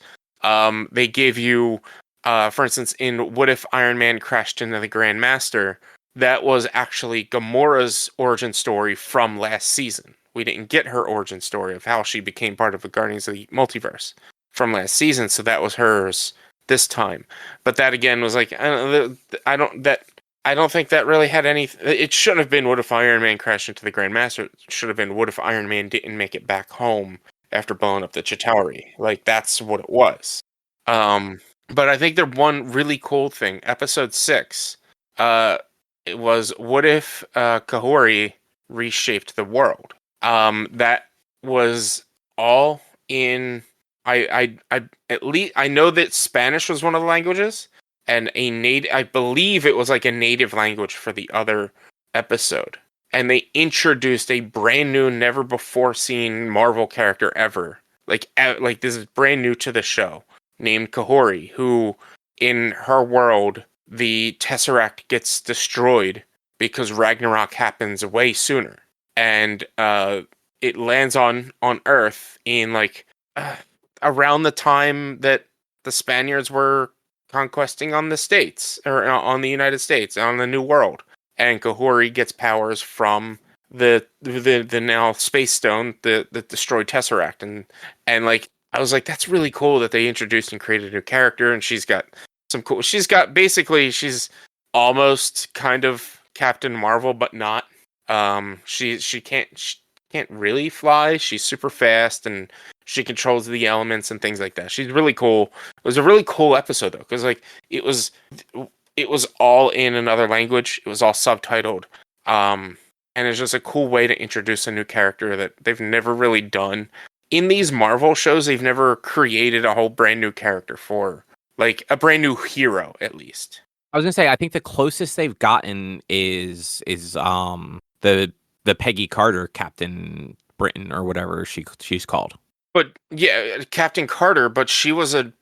They gave you, for instance, in What If Iron Man Crashed into the Grand Master, that was actually Gamora's origin story from last season. We didn't get her origin story of how she became part of the Guardians of the Multiverse from last season, so that was hers this time. But that again was like, I don't think that really had any. It should have been What If Iron Man Crashed into the Grand Master. It should have been What If Iron Man didn't make it back home after blowing up the Chitauri. Like, that's what it was. But I think there's one really cool thing. Episode 6, it was What If Kahori reshaped the world. That was all in. I at least I know that Spanish was one of the languages, and I believe it was like a native language for the other episode. And they introduced a brand new, never before seen Marvel character ever. Like this is brand new to the show, named Kahori, who, in her world, the Tesseract gets destroyed because Ragnarok happens way sooner. And it lands on Earth in like around the time that the Spaniards were conquesting on the States, or on the United States, on the New World. And Kahori gets powers from the now Space Stone that destroyed Tesseract. And like, I was like, that's really cool that they introduced and created a new character. And she's got some cool. She's almost kind of Captain Marvel, but not. She can't really fly. She's super fast, and she controls the elements and things like that. She's really cool. It was a really cool episode though, because like it was all in another language. It was all subtitled. And it's just a cool way to introduce a new character that they've never really done. In these Marvel shows, they've never created a whole brand new character for, like, a brand new hero, at least. I was gonna say, I think the closest they've gotten is the Peggy Carter Captain Britain, or whatever she's called. But yeah, Captain Carter, but she was a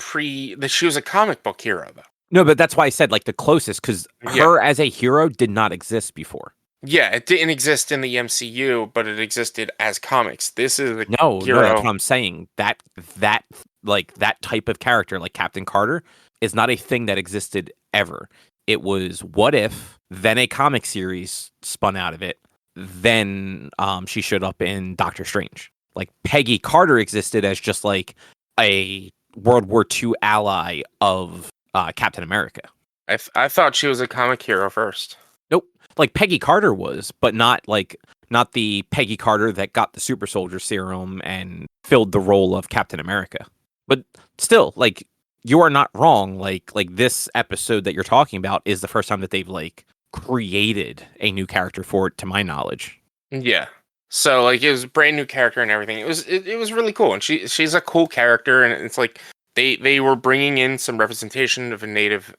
comic book hero though. No, but that's why I said like the closest, because her as a hero did not exist before. Yeah, it didn't exist in the MCU, but it existed as comics. This is no, hero. No, that's what I'm saying. That like that type of character, like Captain Carter, is not a thing that existed ever. It was What If, then a comic series spun out of it, then she showed up in Doctor Strange. Like, Peggy Carter existed as just like a World War II ally of Captain America. I thought she was a comic hero first. Nope. Like, Peggy Carter was, but not the Peggy Carter that got the super soldier serum and filled the role of Captain America. But still, like, you are not wrong. Like this episode that you're talking about is the first time that they've like created a new character for it, to my knowledge. Yeah. So like, it was a brand new character and everything. It was really cool, and she's a cool character, and it's like they were bringing in some representation of Native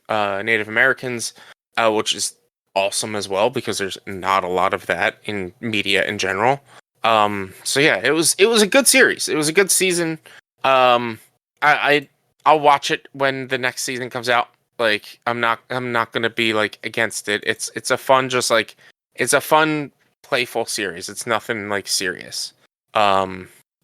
Americans, which is awesome as well, because there's not a lot of that in media in general. So yeah, it was a good series. It was a good season. I'll watch it when the next season comes out. Like, I'm not gonna be like against it. It's a fun, just like, it's a fun, playful series. It's nothing like serious.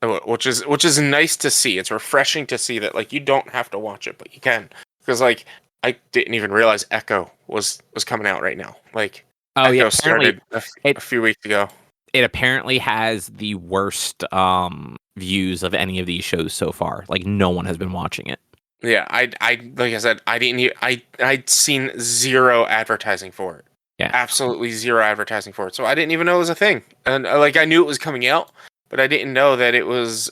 Which is nice to see. It's refreshing to see that, like, you don't have to watch it, but you can. Because like, I didn't even realize Echo was coming out right now. Like, Echo started a few weeks ago. It apparently has the worst views of any of these shows so far. Like, no one has been watching it. Yeah, I like I said, I'd seen zero advertising for it. Yeah, absolutely zero advertising for it. So I didn't even know it was a thing. And like, I knew it was coming out, but I didn't know that it was.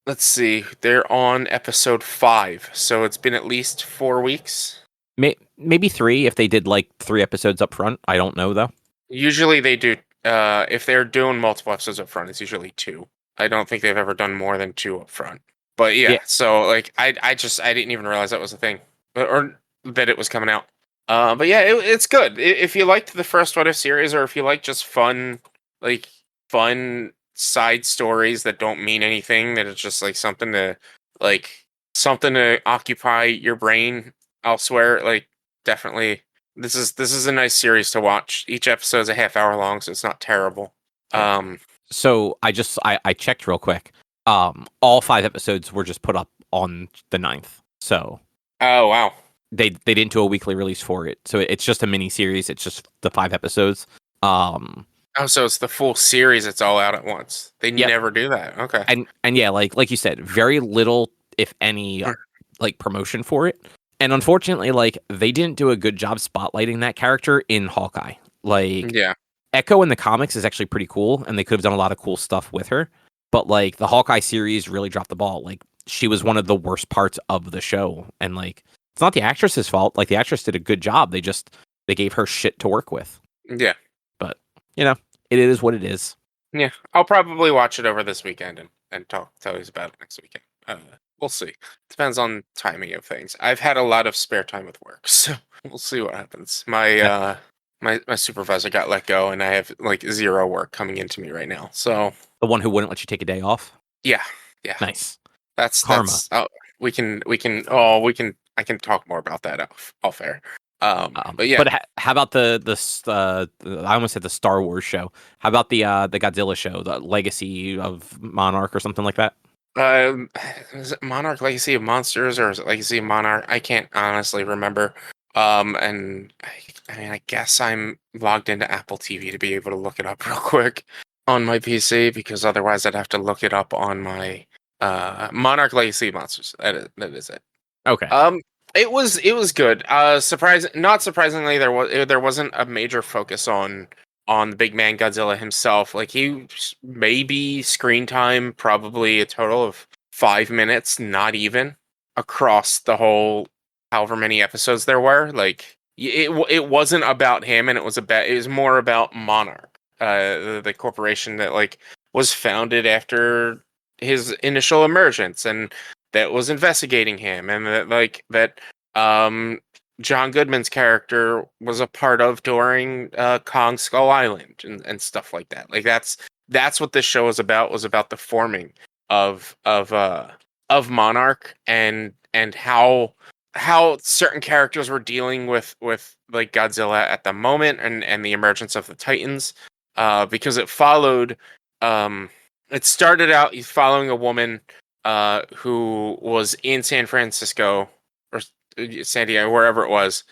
Let's see, they're on episode 5, so it's been at least 4 weeks. Maybe 3 if they did like 3 episodes up front. I don't know though. Usually they do if they're doing multiple episodes up front, it's usually 2. I don't think they've ever done more than 2 up front. But yeah, so like I didn't even realize that was a thing, or that it was coming out. But yeah, it's good. If you liked the first What If series, or if you like just fun side stories that don't mean anything, that it's just like something to occupy your brain elsewhere, like definitely this is a nice series to watch. Each episode is a half hour long, so it's not terrible. So I checked real quick. All 5 episodes were just put up on the 9th. So oh wow, they didn't do a weekly release for it. So it's just a mini series. It's just the 5 episodes. Oh, so it's the full series. It's all out at once. They never do that. Okay. And yeah, like you said, very little, if any, like promotion for it. And unfortunately, like they didn't do a good job spotlighting that character in Hawkeye. Like, yeah, Echo in the comics is actually pretty cool, and they could have done a lot of cool stuff with her. But like the Hawkeye series really dropped the ball. Like she was one of the worst parts of the show, and like it's not the actress's fault. Like the actress did a good job. They gave her shit to work with. Yeah. But it is what it is. Yeah, I'll probably watch it over this weekend and tell you about it next weekend. We'll see. Depends on timing of things. I've had a lot of spare time with work, so we'll see what happens. My supervisor got let go, and I have like 0 work coming into me right now. So the one who wouldn't let you take a day off. Yeah. Nice. That's karma. We can. I can talk more about that off air. But yeah. But how about the I almost said the Star Wars show? How about the Godzilla show, the Legacy of Monarch or something like that? Is it Monarch Legacy of Monsters, or is it Legacy of Monarch? I can't honestly remember. And I guess I'm logged into Apple TV to be able to look it up real quick on my PC, because otherwise I'd have to look it up on my Monarch Legacy of Monsters. That is it. Okay. It was good. Not surprisingly, there wasn't a major focus on the big man Godzilla himself. Like he maybe screen time probably a total of 5 minutes, not even, across the whole however many episodes there were. Like it wasn't about him, and it was more about Monarch, the corporation that like was founded after his initial emergence, and that was investigating him, and that John Goodman's character was a part of during Kong Skull Island and stuff like that. Like that's what this show was about. Was about the forming of Monarch, and how certain characters were dealing with like Godzilla at the moment, and the emergence of the Titans. Because it followed. It started out following a woman who was in San Francisco or San Diego, wherever it was,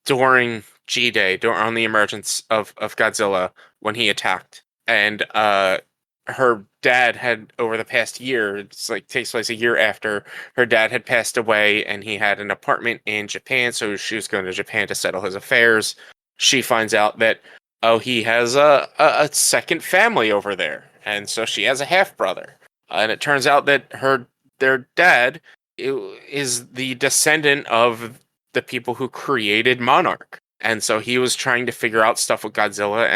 during G-Day, on the emergence of Godzilla when he attacked. And her dad had, over the past year, it's like takes place a year after her dad had passed away, and he had an apartment in Japan, so she was going to Japan to settle his affairs. She finds out that, he has a second family over there, and so she has a half-brother. And it turns out that their dad is the descendant of the people who created Monarch, and so he was trying to figure out stuff with Godzilla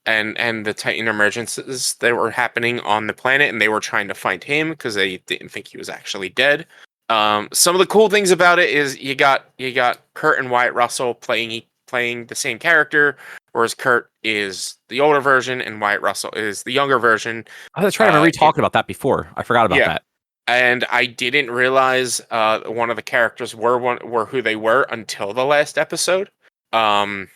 and the Titan emergences that were happening on the planet, and they were trying to find him because they didn't think he was actually dead. Some of the cool things about it is you got Kurt and Wyatt Russell playing the same character, whereas Kurt is the older version and Wyatt Russell is the younger version. Oh, that's right. I remember talking about that before. I forgot about that. And I didn't realize one of the characters were who they were until the last episode. Because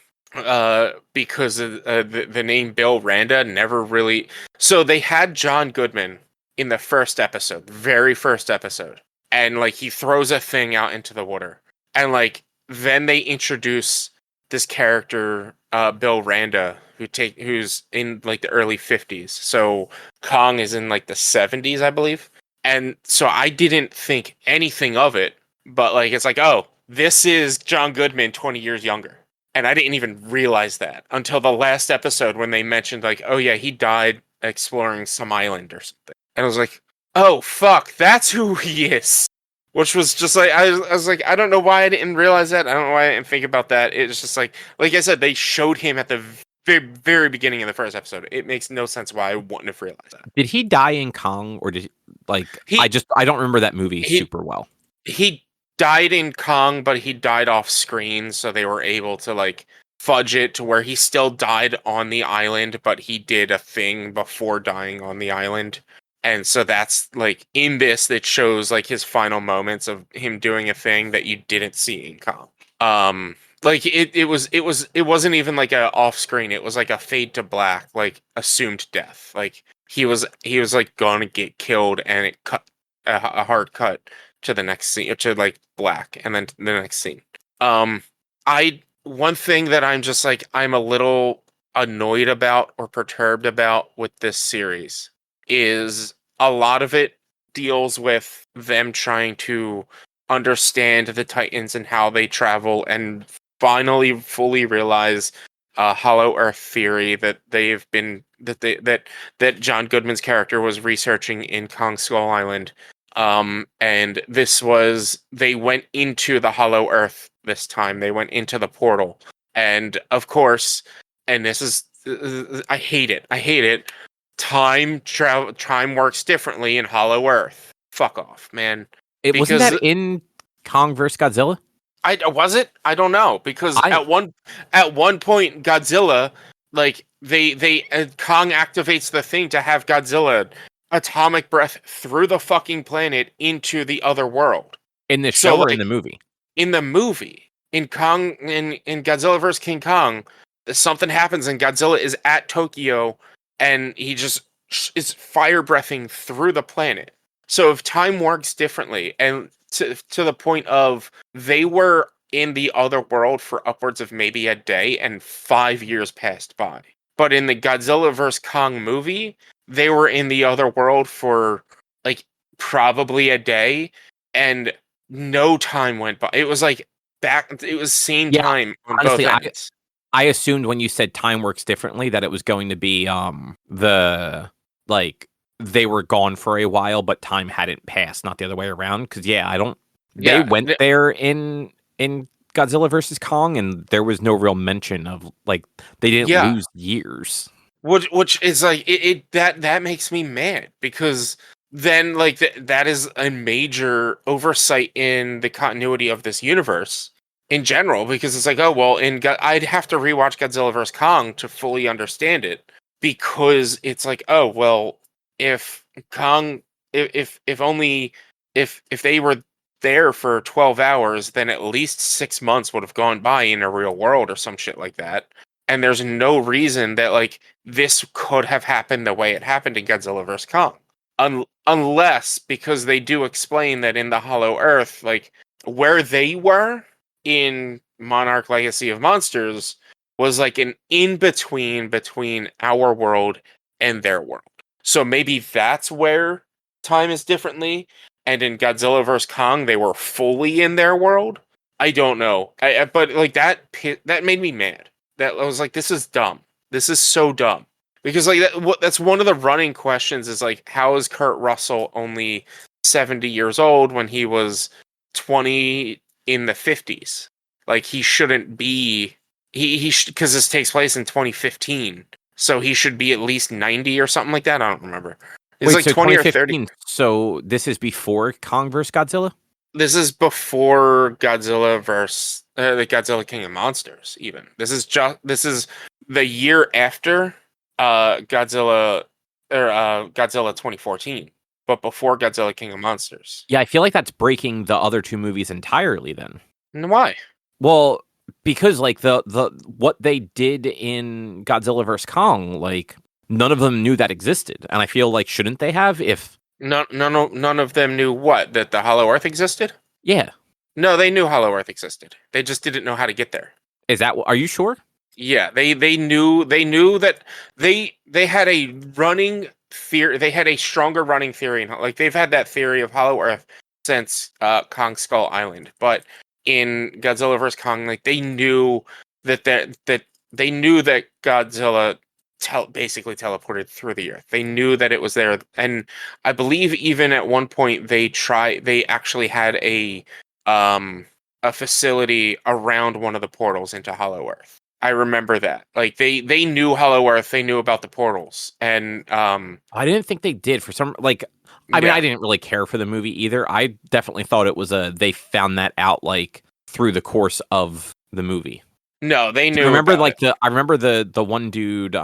of, the name Bill Randa never really. So they had John Goodman in the first episode, very first episode, and like he throws a thing out into the water, and like then they introduce this character, Bill Randa, who's in like the early 50s. So Kong is in like the 70s, I believe. And so I didn't think anything of it, but like it's like, oh, this is John Goodman 20 years younger. And I didn't even realize that until the last episode when they mentioned like, oh yeah, he died exploring some island or something. And I was like, oh fuck, that's who he is. Which was just like, I was like, I don't know why I didn't realize that. I don't know why I didn't think about that. It's just like I said, they showed him at the very, very beginning of the first episode. It makes no sense why I wouldn't have realized that. Did he die in Kong, or I don't remember that movie super well. He died in Kong, but he died off screen, so they were able to like fudge it to where he still died on the island, but he did a thing before dying on the island. And so that's like in this that shows like his final moments of him doing a thing that you didn't see in Kong. Like it wasn't even like a off screen, it was like a fade to black, like assumed death. Like he was like gonna get killed, and it cut a hard cut to the next scene, to like black, and then the next scene. One thing that I'm just like, I'm a little annoyed about or perturbed about with this series is a lot of it deals with them trying to understand the Titans and how they travel, and finally fully realize Hollow Earth theory that that John Goodman's character was researching in Kong Skull Island. And they went into the Hollow Earth this time. They went into the portal. And of course, and this is, I hate it. Time works differently in Hollow Earth. Fuck off, man. Wasn't that in Kong vs. Godzilla? Was it? I don't know, because at one point Godzilla, like Kong activates the thing to have Godzilla atomic breath through the fucking planet into the other world. In the show or in the movie? In the movie. In Godzilla vs. King Kong, something happens and Godzilla is at Tokyo and he just is fire breathing through the planet. So if time works differently, and to the point of they were in the other world for upwards of maybe a day and 5 years passed by. But in the Godzilla vs. Kong movie, they were in the other world for like probably a day and no time went by. It was like same time on honestly, both ends. I assumed when you said time works differently that it was going to be they were gone for a while, but time hadn't passed, not the other way around. Because they went there in Godzilla versus Kong, and there was no real mention of like they didn't lose years. Which is like that makes me mad, because then like that is a major oversight in the continuity of this universe in general, because it's like, oh well, I'd have to rewatch Godzilla vs. Kong to fully understand it, because it's like, oh well, if Kong, if they were there for 12 hours, then at least 6 months would have gone by in a real world or some shit like that. And there's no reason that like this could have happened the way it happened in Godzilla vs. Kong. Unless, because they do explain that in the Hollow Earth, like where they were in Monarch Legacy of Monsters was like an in-between between our world and their world. So maybe that's where time is differently. And in Godzilla vs. Kong, they were fully in their world. I don't know. But like that made me mad. That I was like, this is dumb. This is so dumb. Because like that's one of the running questions is like, how is Kurt Russell only 70 years old when he was 20 in the 50s? Like he shouldn't be. Because this takes place in 2015, so he should be at least 90 or something like that. I don't remember. It's like so 20 or 30. So this is before Kong vs. Godzilla? This is before Godzilla vs. The Godzilla King of Monsters. Even this is the year after Godzilla 2014, but before Godzilla King of Monsters. Yeah, I feel like that's breaking the other two movies entirely. Then why? Well, because like the what they did in Godzilla vs. Kong, like none of them knew that existed, and I feel like shouldn't they have? If none of them knew what, that the Hollow Earth existed? Yeah. No, they knew Hollow Earth existed. They just didn't know how to get there. Is that? Are you sure? Yeah, they knew that they had a running theory. They had a stronger running theory, like they've had that theory of Hollow Earth since Kong Skull Island. But in Godzilla vs. Kong, like they knew that they knew that Godzilla basically teleported through the earth. They knew that it was there, and I believe even at one point they actually had a facility around one of the portals into Hollow Earth. I remember that. Like they knew Hollow Earth, they knew about the portals, and I didn't think they did for some like. I mean, I didn't really care for the movie either. I definitely thought it was they found that out like through the course of the movie. No, they knew. I remember about it. I remember the one dude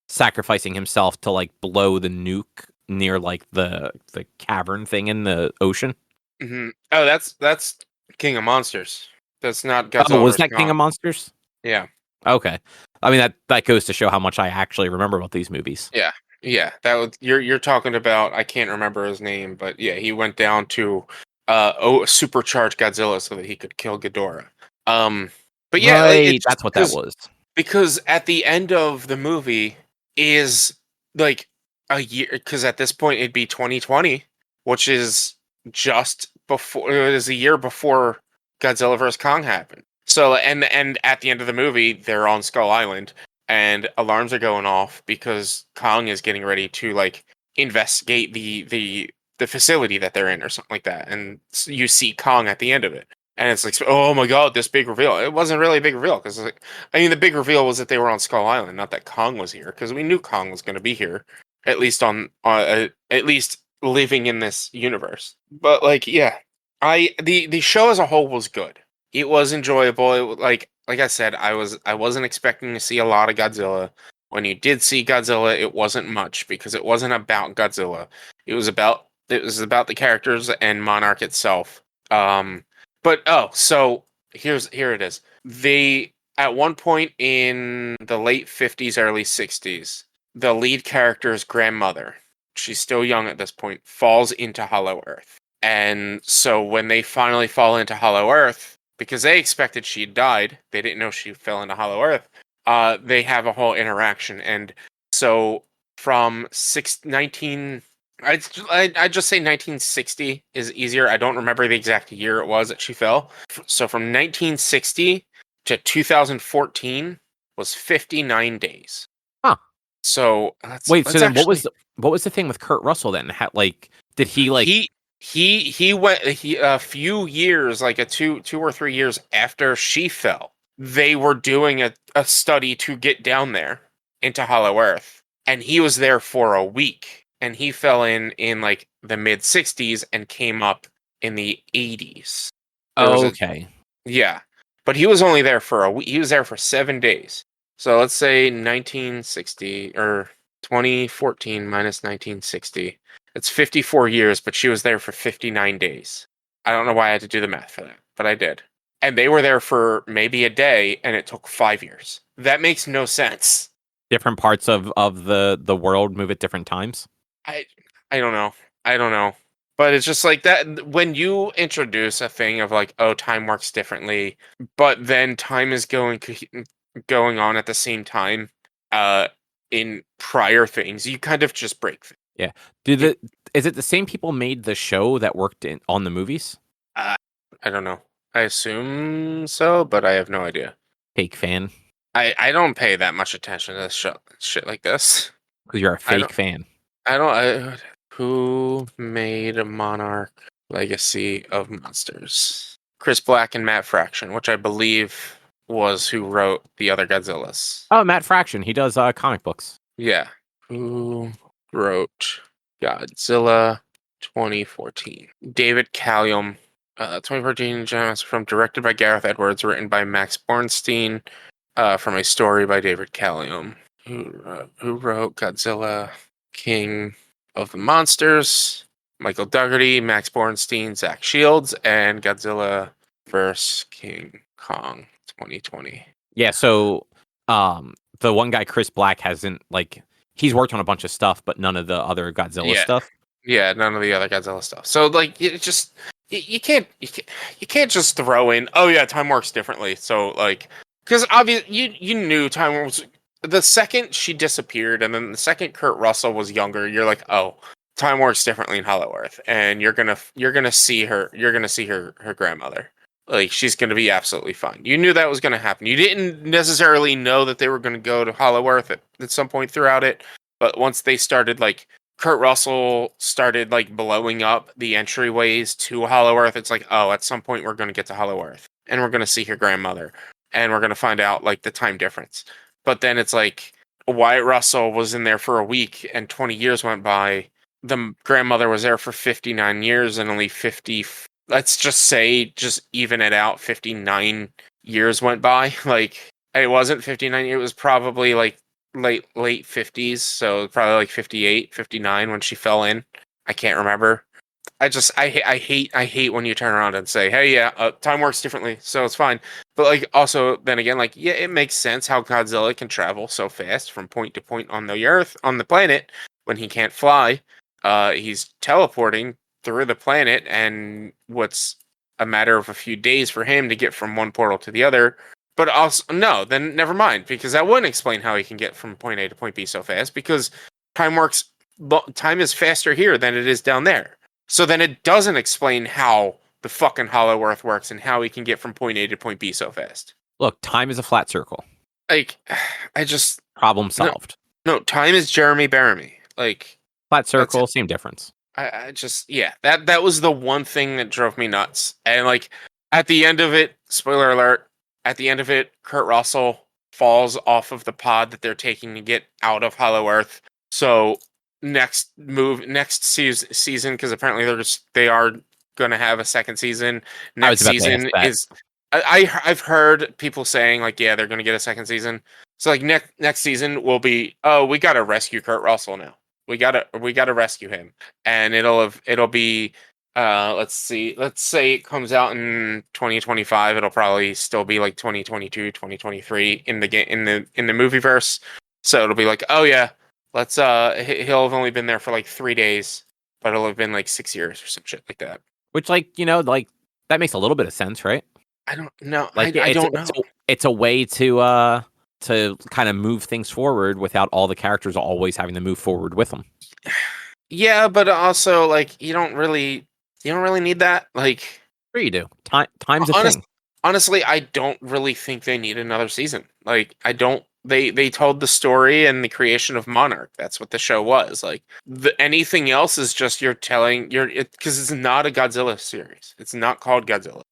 sacrificing himself to like blow the nuke near like the cavern thing in the ocean. Mm-hmm. Oh, that's King of Monsters. That's not Godzilla. Oh, was vs. that King Kong. of Monsters? Yeah. Okay. I mean that goes to show how much I actually remember about these movies. Yeah. Yeah. That was you're talking about. I can't remember his name, but yeah, he went down to supercharge Godzilla so that he could kill Ghidorah. But yeah, Right, that's what that was. Because at the end of the movie is like a year, because at this point it'd be 2020, which is just before, it is a year before Godzilla vs. Kong happened. So and at the end of the movie they're on Skull Island and alarms are going off because Kong is getting ready to like investigate the facility that they're in or something like that, and you see Kong at the end of it. And it's like, oh my god, this big reveal. It wasn't really a big reveal because, like, I mean, the big reveal was that they were on Skull Island, not that Kong was here, because we knew Kong was going to be here, at least at least living in this universe. But like, yeah, the show as a whole was good. It was enjoyable. Like I said, I wasn't expecting to see a lot of Godzilla. When you did see Godzilla, it wasn't much because it wasn't about Godzilla. It was about the characters and Monarch itself. But so here it is. They at one point in the late 50s, early 60s, the lead character's grandmother, she's still young at this point, falls into Hollow Earth. And so when they finally fall into Hollow Earth, because they expected she'd died, they didn't know she fell into Hollow Earth. They have a whole interaction, and so from 19 I just say 1960 is easier. I don't remember the exact year it was that she fell. So from 1960 to 2014 was 59 days. Huh. So wait. So then, what was the thing with Kurt Russell then? Like, did he like he went a few years, like a 2 or 3 years after she fell, they were doing a study to get down there into Hollow Earth, and he was there for a week. And he fell in like the mid 60s and came up in the 80s. Okay. Yeah. But he was only there for a week. He was there for 7 days. So let's say 1960 or 2014 minus 1960. It's 54 years, but she was there for 59 days. I don't know why I had to do the math for that, but I did. And they were there for maybe a day, and it took 5 years. That makes no sense. Different parts of the world move at different times. I don't know. I don't know. But it's just like that when you introduce a thing of like, oh, time works differently, but then time is going on at the same time in prior things, you kind of just break things. Yeah. Is it the same people made the show that worked on the movies? I don't know. I assume so, but I have no idea. Fake fan. I don't pay that much attention to shit like this. Because you're a fake fan. Who made a Monarch Legacy of Monsters? Chris Black and Matt Fraction, which I believe was who wrote the other Godzillas. Oh, Matt Fraction. He does comic books. Yeah. Who wrote Godzilla 2014? David Callum. 2014 from directed by Gareth Edwards, written by Max Bornstein, from a story by David Callum. Who wrote Godzilla King of the Monsters? Michael Dougherty, Max Bornstein, Zach Shields, and Godzilla vs. King Kong 2020. Yeah, so the one guy, Chris Black, hasn't he's worked on a bunch of stuff, but none of the other Godzilla stuff. Yeah, none of the other Godzilla stuff. So like you can't just throw in, oh yeah, time works differently. So like, because obviously you knew time was, the second she disappeared, and then the second Kurt Russell was younger, you're like, oh, time works differently in Hollow Earth, and you're gonna see her grandmother. Like, she's gonna be absolutely fine. You knew that was gonna happen. You didn't necessarily know that they were gonna go to Hollow Earth at some point throughout it, but once they started, like, Kurt Russell started like blowing up the entryways to Hollow Earth, it's like, oh, at some point we're gonna get to Hollow Earth, and we're gonna see her grandmother. and we're going to find out like the time difference. But then it's like Wyatt Russell was in there for a week and 20 years went by. The grandmother was there for 59 years and only 50, let's just say, just even it out, 59 years went by. Like, it wasn't 59, it was probably like late 50s, so probably like 58, 59 when she fell in. I can't remember. I hate when you turn around and say, hey, yeah, time works differently, so it's fine. But like, also, then again, like, yeah, it makes sense how Godzilla can travel so fast from point to point on the Earth, on the planet, when he can't fly. He's teleporting through the planet, and what's a matter of a few days for him to get from one portal to the other. But also, no, then never mind, because that wouldn't explain how he can get from point A to point B so fast, because time is faster here than it is down there. So then it doesn't explain how the fucking Hollow Earth works and how he can get from point A to point B so fast. Look, time is a flat circle. Like, I just... Problem solved. No, time is Jeremy Bearimy. Like... Flat circle, same difference. I just... Yeah, that was the one thing that drove me nuts. And, like, at the end of it, spoiler alert, at the end of it, Kurt Russell falls off of the pod that they're taking to get out of Hollow Earth. So... next season, because apparently they are going to have a second season. Next season is I've heard people saying like, yeah, they're going to get a second season. So like next season will be, oh, we got to rescue Kurt Russell now. We got to rescue him, and it'll be let's say it comes out in 2025. It'll probably still be like 2022, 2023 in the game, in the movieverse. So it'll be like, oh yeah. Let's he'll have only been there for like 3 days, but it'll have been like 6 years or some shit like that. Which, like, like that makes a little bit of sense, right? I don't know. Like, I don't know. It's a way to kind of move things forward without all the characters always having to move forward with them. Yeah, but also like you don't really need that. Like, sure you do. Time's a thing. Honestly, I don't really think they need another season. Like, I don't. They told the story and the creation of Monarch. That's what the show was. Like, anything else is just because it's not a Godzilla series. It's not called Godzilla.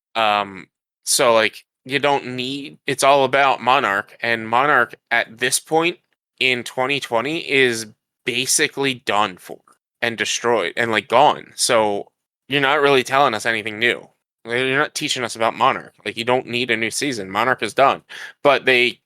So like you don't need. It's all about Monarch, and Monarch at this point in 2020 is basically done for and destroyed and like gone. So you're not really telling us anything new. You're not teaching us about Monarch. Like, you don't need a new season. Monarch is done. But they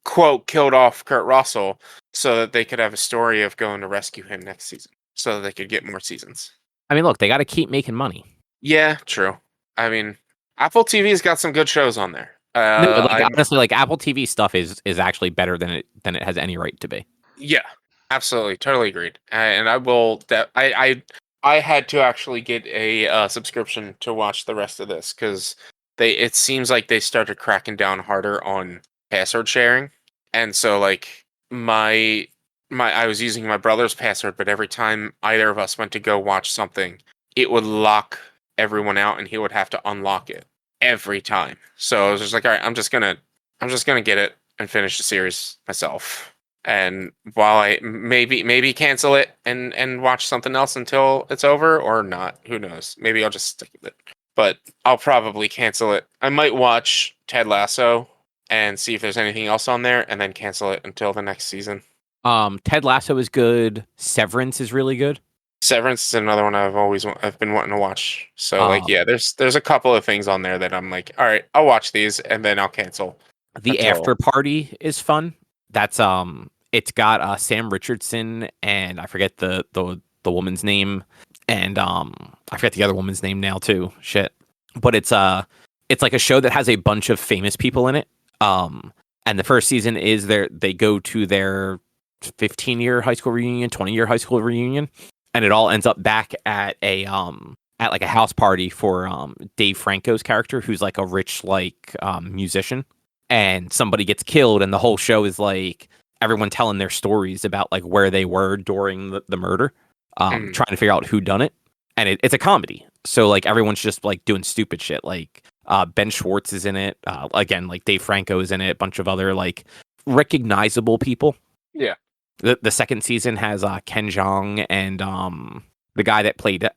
quote killed off Kurt Russell so that they could have a story of going to rescue him next season, so that they could get more seasons. I mean, look, they got to keep making money. Yeah, true. I mean, Apple TV's got some good shows on there. Honestly, like Apple TV stuff is actually better than it has any right to be. Yeah, absolutely, totally agreed. And I will. I had to actually get a subscription to watch the rest of this because it seems like they started cracking down harder on password sharing, and so like I was using my brother's password, but every time either of us went to go watch something, it would lock everyone out, and he would have to unlock it every time. So I was just like, all right, I'm just gonna get it and finish the series myself. And while I maybe cancel it and watch something else until it's over, or not, who knows? Maybe I'll just stick with it. But I'll probably cancel it. I might watch Ted Lasso and see if there's anything else on there, and then cancel it until the next season. Ted Lasso is good. Severance is really good. Severance is another one I've been wanting to watch. So like, yeah, there's a couple of things on there that I'm like, all right, I'll watch these and then I'll cancel. The After Party is fun. That's it's got Sam Richardson and I forget the woman's name, and I forget the other woman's name now too. Shit. But it's like a show that has a bunch of famous people in it. And the first season is they go to their 15-year high school reunion, 20-year high school reunion, and it all ends up back at like a house party for Dave Franco's character, who's like a rich musician, and somebody gets killed, and the whole show is like everyone telling their stories about like where they were during the murder, trying to figure out who done it, and it's a comedy, so like everyone's just like doing stupid shit. Like Ben Schwartz is in it, again, like Dave Franco is in it, a bunch of other like recognizable people. Yeah. The second season has Ken Jeong and the guy that played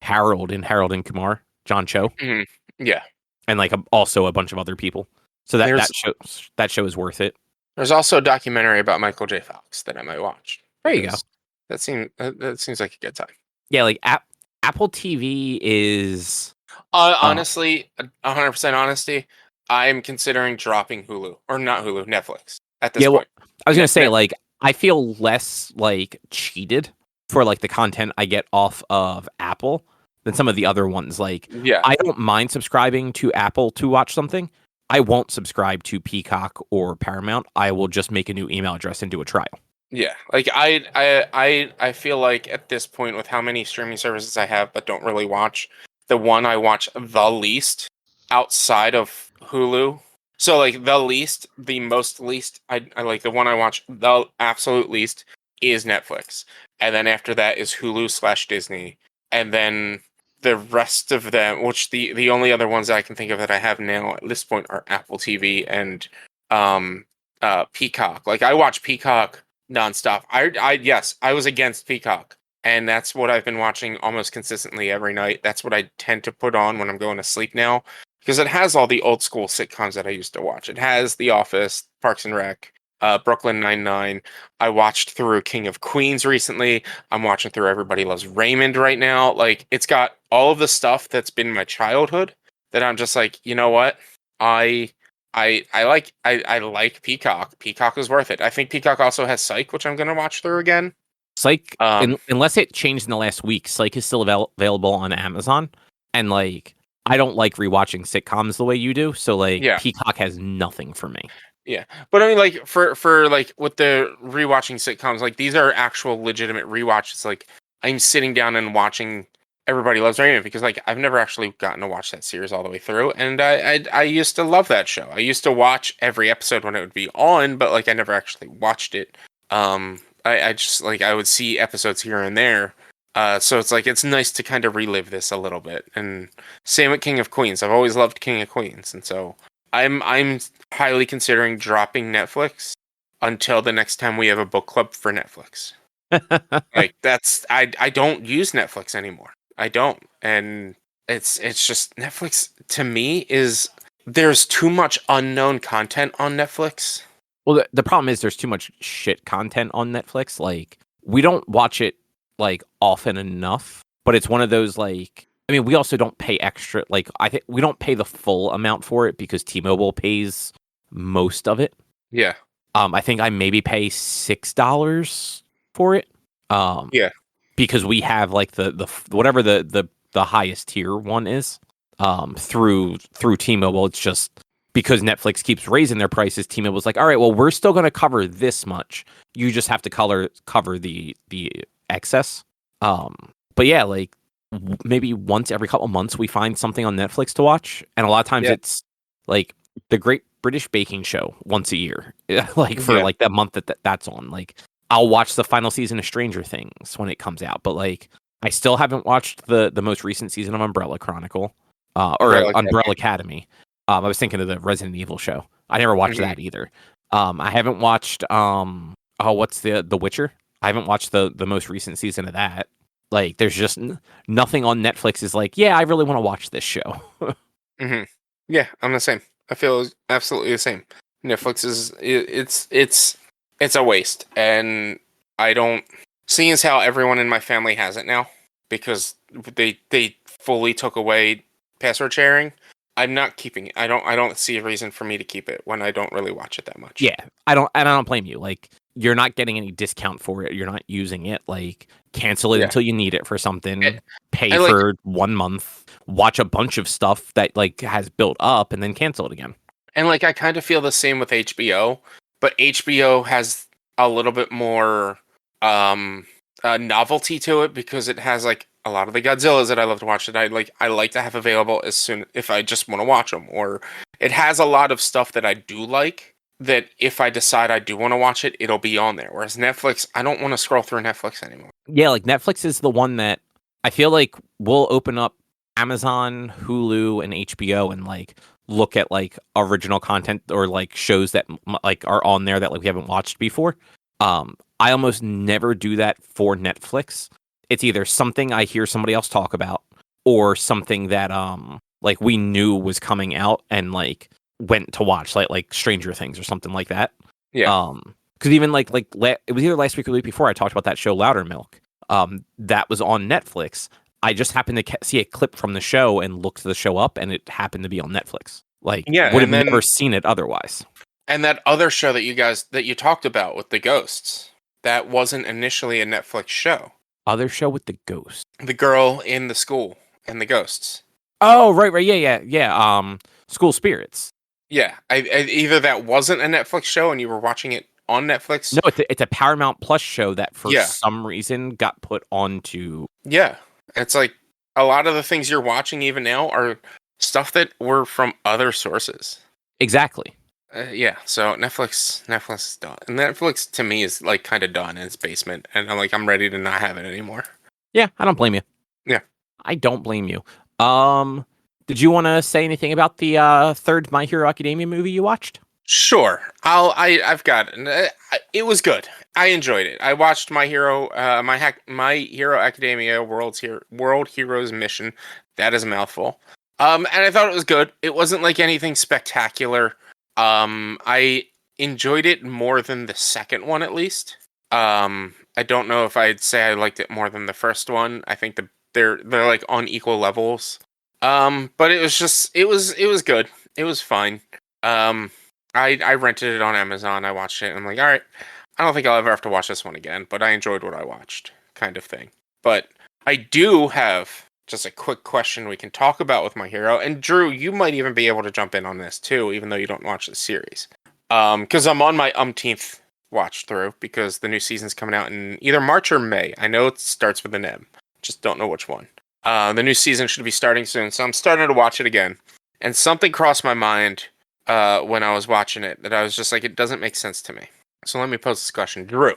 Harold in Harold and Kumar, John Cho. Mm-hmm. Yeah. And like also a bunch of other people. So that show is worth it. There's also a documentary about Michael J. Fox that I might watch. There you go. That seems like a good time. Yeah, like Apple TV is honestly, 100% honesty. I am considering dropping Hulu or not Hulu, Netflix at this point. I was gonna say like I feel less like cheated for like the content I get off of Apple than some of the other ones. Like, I don't mind subscribing to Apple to watch something. I won't subscribe to Peacock or Paramount. I will just make a new email address and do a trial. Yeah, like I feel like at this point with how many streaming services I have but don't really watch, the one I watch the least outside of Hulu. So like the most least, I like the one I watch the absolute least is Netflix. And then after that is Hulu/Disney. And then the rest of them, which the only other ones that I can think of that I have now at this point are Apple TV and Peacock. Like I watch Peacock nonstop. I was against Peacock. And that's what I've been watching almost consistently every night. That's what I tend to put on when I'm going to sleep now. Because it has all the old school sitcoms that I used to watch. It has The Office, Parks and Rec, Brooklyn Nine-Nine. I watched through King of Queens recently. I'm watching through Everybody Loves Raymond right now. Like, it's got all of the stuff that's been my childhood that I'm just like, you know what? I like Peacock. Peacock is worth it. I think Peacock also has Psych, which I'm going to watch through again. Psych, unless it changed in the last week, Psych is still available on Amazon. And like, I don't like rewatching sitcoms the way you do, so like Peacock has nothing for me. Yeah, but I mean, like for like with the rewatching sitcoms, like these are actual legitimate rewatches. Like I'm sitting down and watching Everybody Loves Raymond because like I've never actually gotten to watch that series all the way through, and I used to love that show. I used to watch every episode when it would be on, but like I never actually watched it. I just like I would see episodes here and there. So it's like it's nice to kind of relive this a little bit. And same with King of Queens. I've always loved King of Queens, and so I'm highly considering dropping Netflix until the next time we have a book club for Netflix. Like that's I don't use Netflix anymore. I don't, and it's just Netflix to me is there's too much unknown content on Netflix. Well, the problem is there's too much shit content on Netflix. Like we don't watch it like often enough, but it's one of those like I mean we also don't pay extra, like I think we don't pay the full amount for it because T-Mobile pays most of it. Yeah. I think I maybe pay $6 for it. Because we have like the whatever the highest tier one is through T-Mobile. It's just because Netflix keeps raising their prices, T-Mobile's like, all right, well, we're still going to cover this much. You just have to cover the excess. But yeah, like maybe once every couple months we find something on Netflix to watch, and a lot of times it's like the Great British Baking Show once a year, like for like that month that's on. Like I'll watch the final season of Stranger Things when it comes out, but like I still haven't watched the most recent season of Umbrella Chronicle or Umbrella Academy. I was thinking of the Resident Evil show. I never watched that either. I haven't watched what's the Witcher? I haven't watched the most recent season of that. Like there's just nothing on Netflix is like, yeah, I really want to watch this show. Yeah, I'm the same. I feel absolutely the same. Netflix is it's a waste, and I don't. Seeing as how everyone in my family has it now because they fully took away password sharing. I'm not keeping it. I don't see a reason for me to keep it when I don't really watch it that much. Yeah, I don't blame you. Like you're not getting any discount for it. You're not using it. Like cancel it until you need it for something. Pay for 1 month. Watch a bunch of stuff that like has built up and then cancel it again. And like I kind of feel the same with HBO, but HBO has a little bit more novelty to it because it has like a lot of the Godzillas that I love to watch that I like to have available as soon if I just want to watch them, or it has a lot of stuff that I do like that if I decide I do want to watch it, it'll be on there. Whereas Netflix, I don't want to scroll through Netflix anymore. Yeah, like Netflix is the one that I feel like we'll open up Amazon, Hulu, and HBO and like look at like original content or like shows that like are on there that like we haven't watched before. I almost never do that for Netflix. It's either something I hear somebody else talk about or something that like we knew was coming out and like went to watch, like Stranger Things or something like that. Yeah. Because even it was either last week or the week before, I talked about that show Loudermilk. That was on Netflix. I just happened to see a clip from the show and looked the show up, and it happened to be on Netflix. Would have never seen it otherwise. And that other show that you talked about with the ghosts, that wasn't initially a Netflix show. Other show with the ghost. The girl in the school and the ghosts. Oh, right, yeah. School Spirits. Yeah, either that wasn't a Netflix show and you were watching it on Netflix. No, it's a Paramount Plus show that for some reason got put onto. Yeah, it's like a lot of the things you're watching even now are stuff that were from other sources. Exactly. Yeah, so Netflix is done. And Netflix to me is like kind of done in its basement, and I'm ready to not have it anymore. Yeah, I don't blame you. Yeah, I don't blame you. Did you want to say anything about the third My Hero Academia movie you watched? Sure. I've got it. It was good. I enjoyed it. I watched My Hero Academia World Heroes Mission. That is a mouthful. And I thought it was good. It wasn't like anything spectacular. I enjoyed it more than the second one, at least. I don't know if I'd say I liked it more than the first one. I think they're like on equal levels. But it was good. It was fine. I rented it on Amazon. I watched it, and I'm like, all right, I don't think I'll ever have to watch this one again, but I enjoyed what I watched, kind of thing. But I do have just a quick question we can talk about with My Hero, and Drew, you might even be able to jump in on this too, even though you don't watch the series. Because I'm on my umpteenth watch through, because the new season's coming out in either March or May. I know it starts with an M, just don't know which one. The new season should be starting soon, so I'm starting to watch it again. And something crossed my mind when I was watching it that I was just like, it doesn't make sense to me. So let me pose this question. Drew.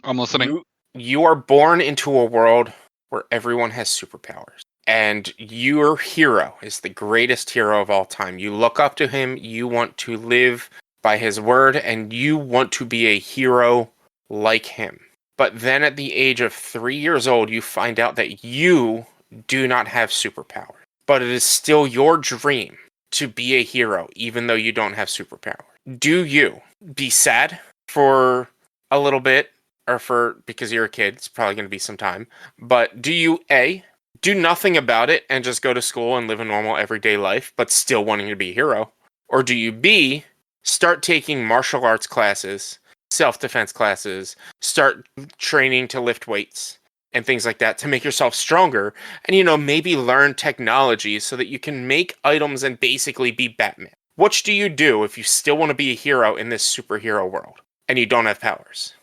I'm listening. You are born into a world where everyone has superpowers. And your hero is the greatest hero of all time. You look up to him, you want to live by his word, and you want to be a hero like him. But then at the age of 3 years old, you find out that you do not have superpowers. But it is still your dream to be a hero, even though you don't have superpowers. Do you be sad for a little bit, or because you're a kid, it's probably going to be some time, but do you A, do nothing about it and just go to school and live a normal everyday life, but still wanting to be a hero? Or do you B, start taking martial arts classes, self-defense classes, start training to lift weights and things like that to make yourself stronger, and, maybe learn technology so that you can make items and basically be Batman? Which do you do if you still want to be a hero in this superhero world and you don't have powers?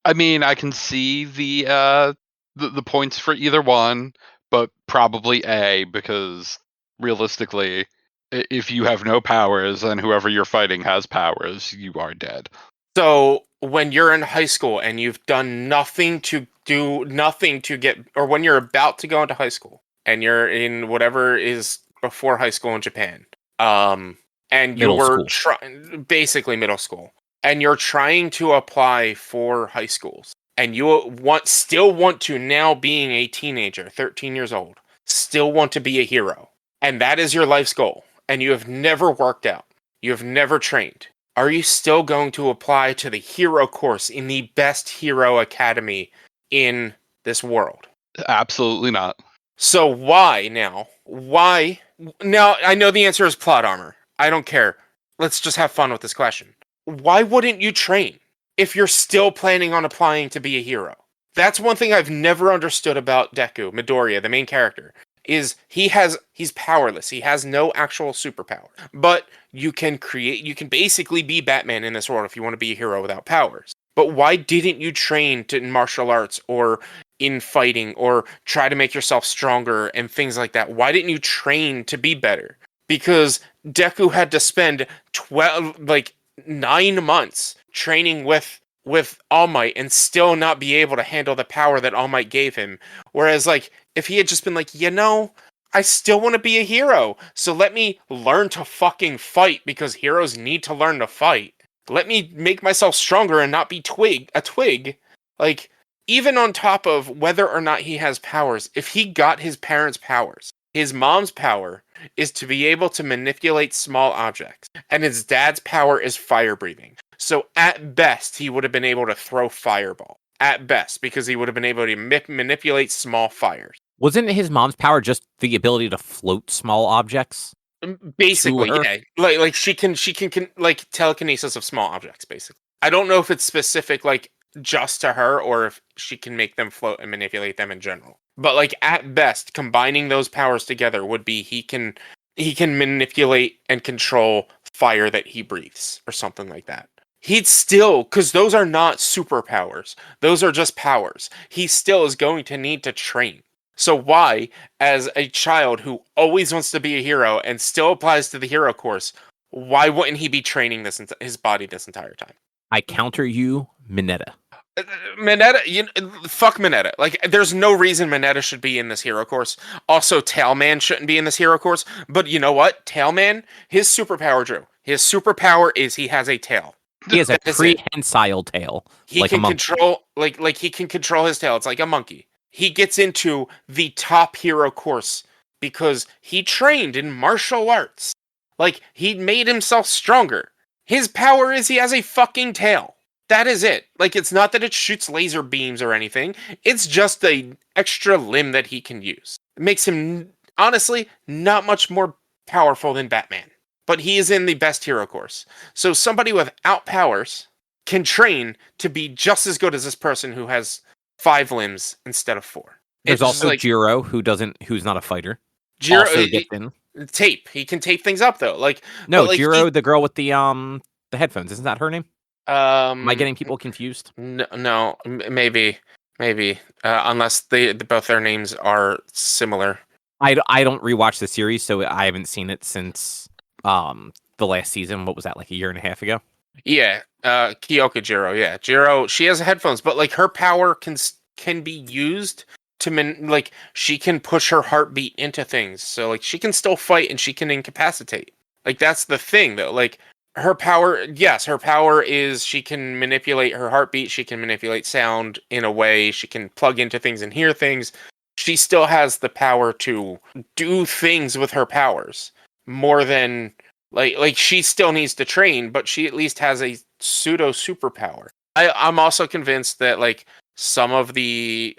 I mean, I can see the points for either one, but probably A, because realistically, if you have no powers and whoever you're fighting has powers, you are dead. So when you're in high school and you've done nothing to get, or when you're about to go into high school and you're in whatever is before high school in Japan, and you were basically middle school, and you're trying to apply for high schools, and you still want to, now being a teenager, 13 years old, still want to be a hero, and that is your life's goal, and you have never worked out, you have never trained. Are you still going to apply to the hero course in the best hero academy in this world? Absolutely not. So why now? Why? Now, I know the answer is plot armor. I don't care. Let's just have fun with this question. Why wouldn't you train if you're still planning on applying to be a hero? That's one thing I've never understood about Deku, Midoriya, the main character, is he's powerless. He has no actual superpower. But you can basically be Batman in this world if you want to be a hero without powers. But why didn't you train in martial arts or in fighting or try to make yourself stronger and things like that? Why didn't you train to be better? Because Deku had to spend 9 months training with All Might and still not be able to handle the power that All Might gave him. Whereas, if he had just been I still want to be a hero, so let me learn to fucking fight because heroes need to learn to fight. Let me make myself stronger and not be a twig. Even on top of whether or not he has powers, if he got his parents' powers, his mom's power, is to be able to manipulate small objects, and his dad's power is fire breathing. So at best, he would have been able to throw fireball. At best, because he would have been able to manipulate small fires. Wasn't his mom's power just the ability to float small objects? Basically, yeah. Like she can like telekinesis of small objects, basically. I don't know if it's specific like just to her or if she can make them float and manipulate them in general. But like at best, combining those powers together would be he can manipulate and control fire that he breathes or something like that. He'd still, because those are not superpowers. Those are just powers. He still is going to need to train. So why, as a child who always wants to be a hero and still applies to the hero course, why wouldn't he be training his body this entire time? I counter you, Mineta. Mineta, fuck Mineta. Like, there's no reason Mineta should be in this hero course. Also, Tailman shouldn't be in this hero course. But you know what? Tailman, his superpower, Drew. His superpower is he has a tail. He has a prehensile tail. He like can a monkey. control, like he can control his tail. It's like a monkey. He gets into the top hero course because he trained in martial arts. Like, he made himself stronger. His power is he has a fucking tail. That is it. Like, it's not that it shoots laser beams or anything. It's just an extra limb that he can use. It makes him, honestly, not much more powerful than Batman. But he is in the best hero course. So somebody without powers can train to be just as good as this person who has 5 limbs instead of 4. There's also like, Jiro, who's not a fighter. Jiro also gets in. Tape. He can tape things up though. Jiro, the girl with the headphones. Isn't that her name? Am I getting people confused? No, maybe. Unless both their names are similar. I don't rewatch the series, so I haven't seen it since the last season. What was that, like a year and a half ago? Yeah, Kyoka Jiro. Yeah, Jiro. She has headphones, but like her power can be used to she can push her heartbeat into things. So like she can still fight and she can incapacitate. Like that's the thing though. Like her power, yes, her power is she can manipulate her heartbeat. She can manipulate sound in a way. She can plug into things and hear things. She still has the power to do things with her powers more than. Like she still needs to train, but she at least has a pseudo superpower. I'm also convinced that like some of the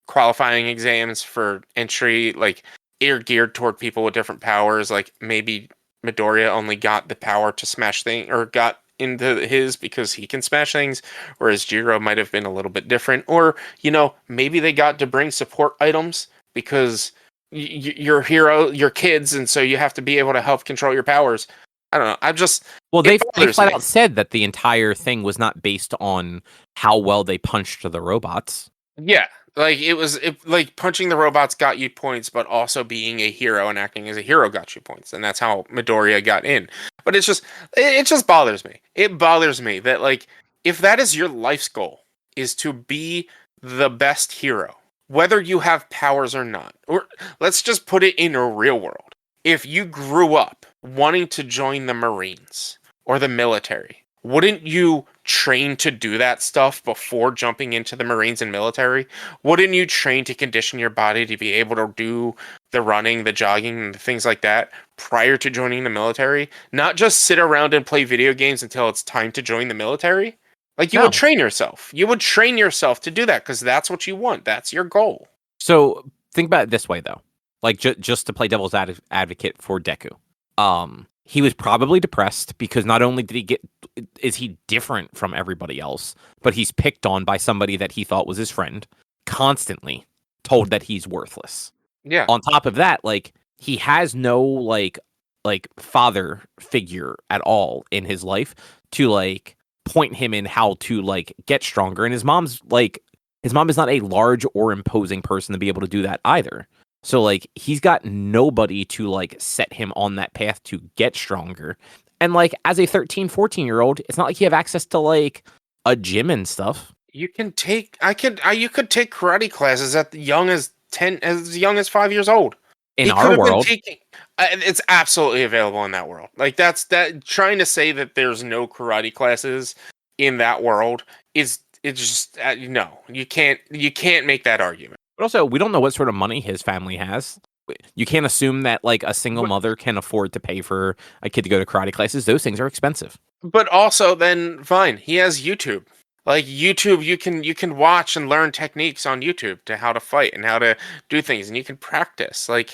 qualifying exams for entry like are geared toward people with different powers. Like maybe Midoriya only got the power to smash things or got into his because he can smash things, whereas Jiro might have been a little bit different. Or maybe they got to bring support items because. Your hero, your kids, and so you have to be able to help control your powers. I don't know. They flat out said that the entire thing was not based on how well they punched the robots. Yeah, like like punching the robots got you points, but also being a hero and acting as a hero got you points, and that's how Midoriya got in. But it just bothers me. It bothers me that like if that is your life's goal is to be the best hero. Whether you have powers or not, or let's just put it in a real world. If you grew up wanting to join the Marines or the military, wouldn't you train to do that stuff before jumping into the Marines and military? Wouldn't you train to condition your body to be able to do the running, the jogging, and the things like that prior to joining the military? Not just sit around and play video games until it's time to join the military? Like, you would train yourself. You would train yourself to do that because that's what you want. That's your goal. So, think about it this way, though. Like, just to play devil's advocate for Deku. He was probably depressed because not only is he different from everybody else, but he's picked on by somebody that he thought was his friend, constantly told that he's worthless. Yeah. On top of that, like, he has no, like father figure at all in his life to, like, point him in how to like get stronger, and his mom is not a large or imposing person to be able to do that either. So like he's got nobody to like set him on that path to get stronger. And like as a 13-14-year-old, it's not like you have access to like a gym and stuff. You can take you could take karate classes at as young as 5 years old. In our world, it's absolutely available in that world. Like that trying to say that there's no karate classes in that world it's just no. You can't make that argument. But also, we don't know what sort of money his family has. You can't assume that like a single mother can afford to pay for a kid to go to karate classes. Those things are expensive. But also, then fine, he has YouTube. Like YouTube, you can watch and learn techniques on YouTube to how to fight and how to do things, and you can practice. I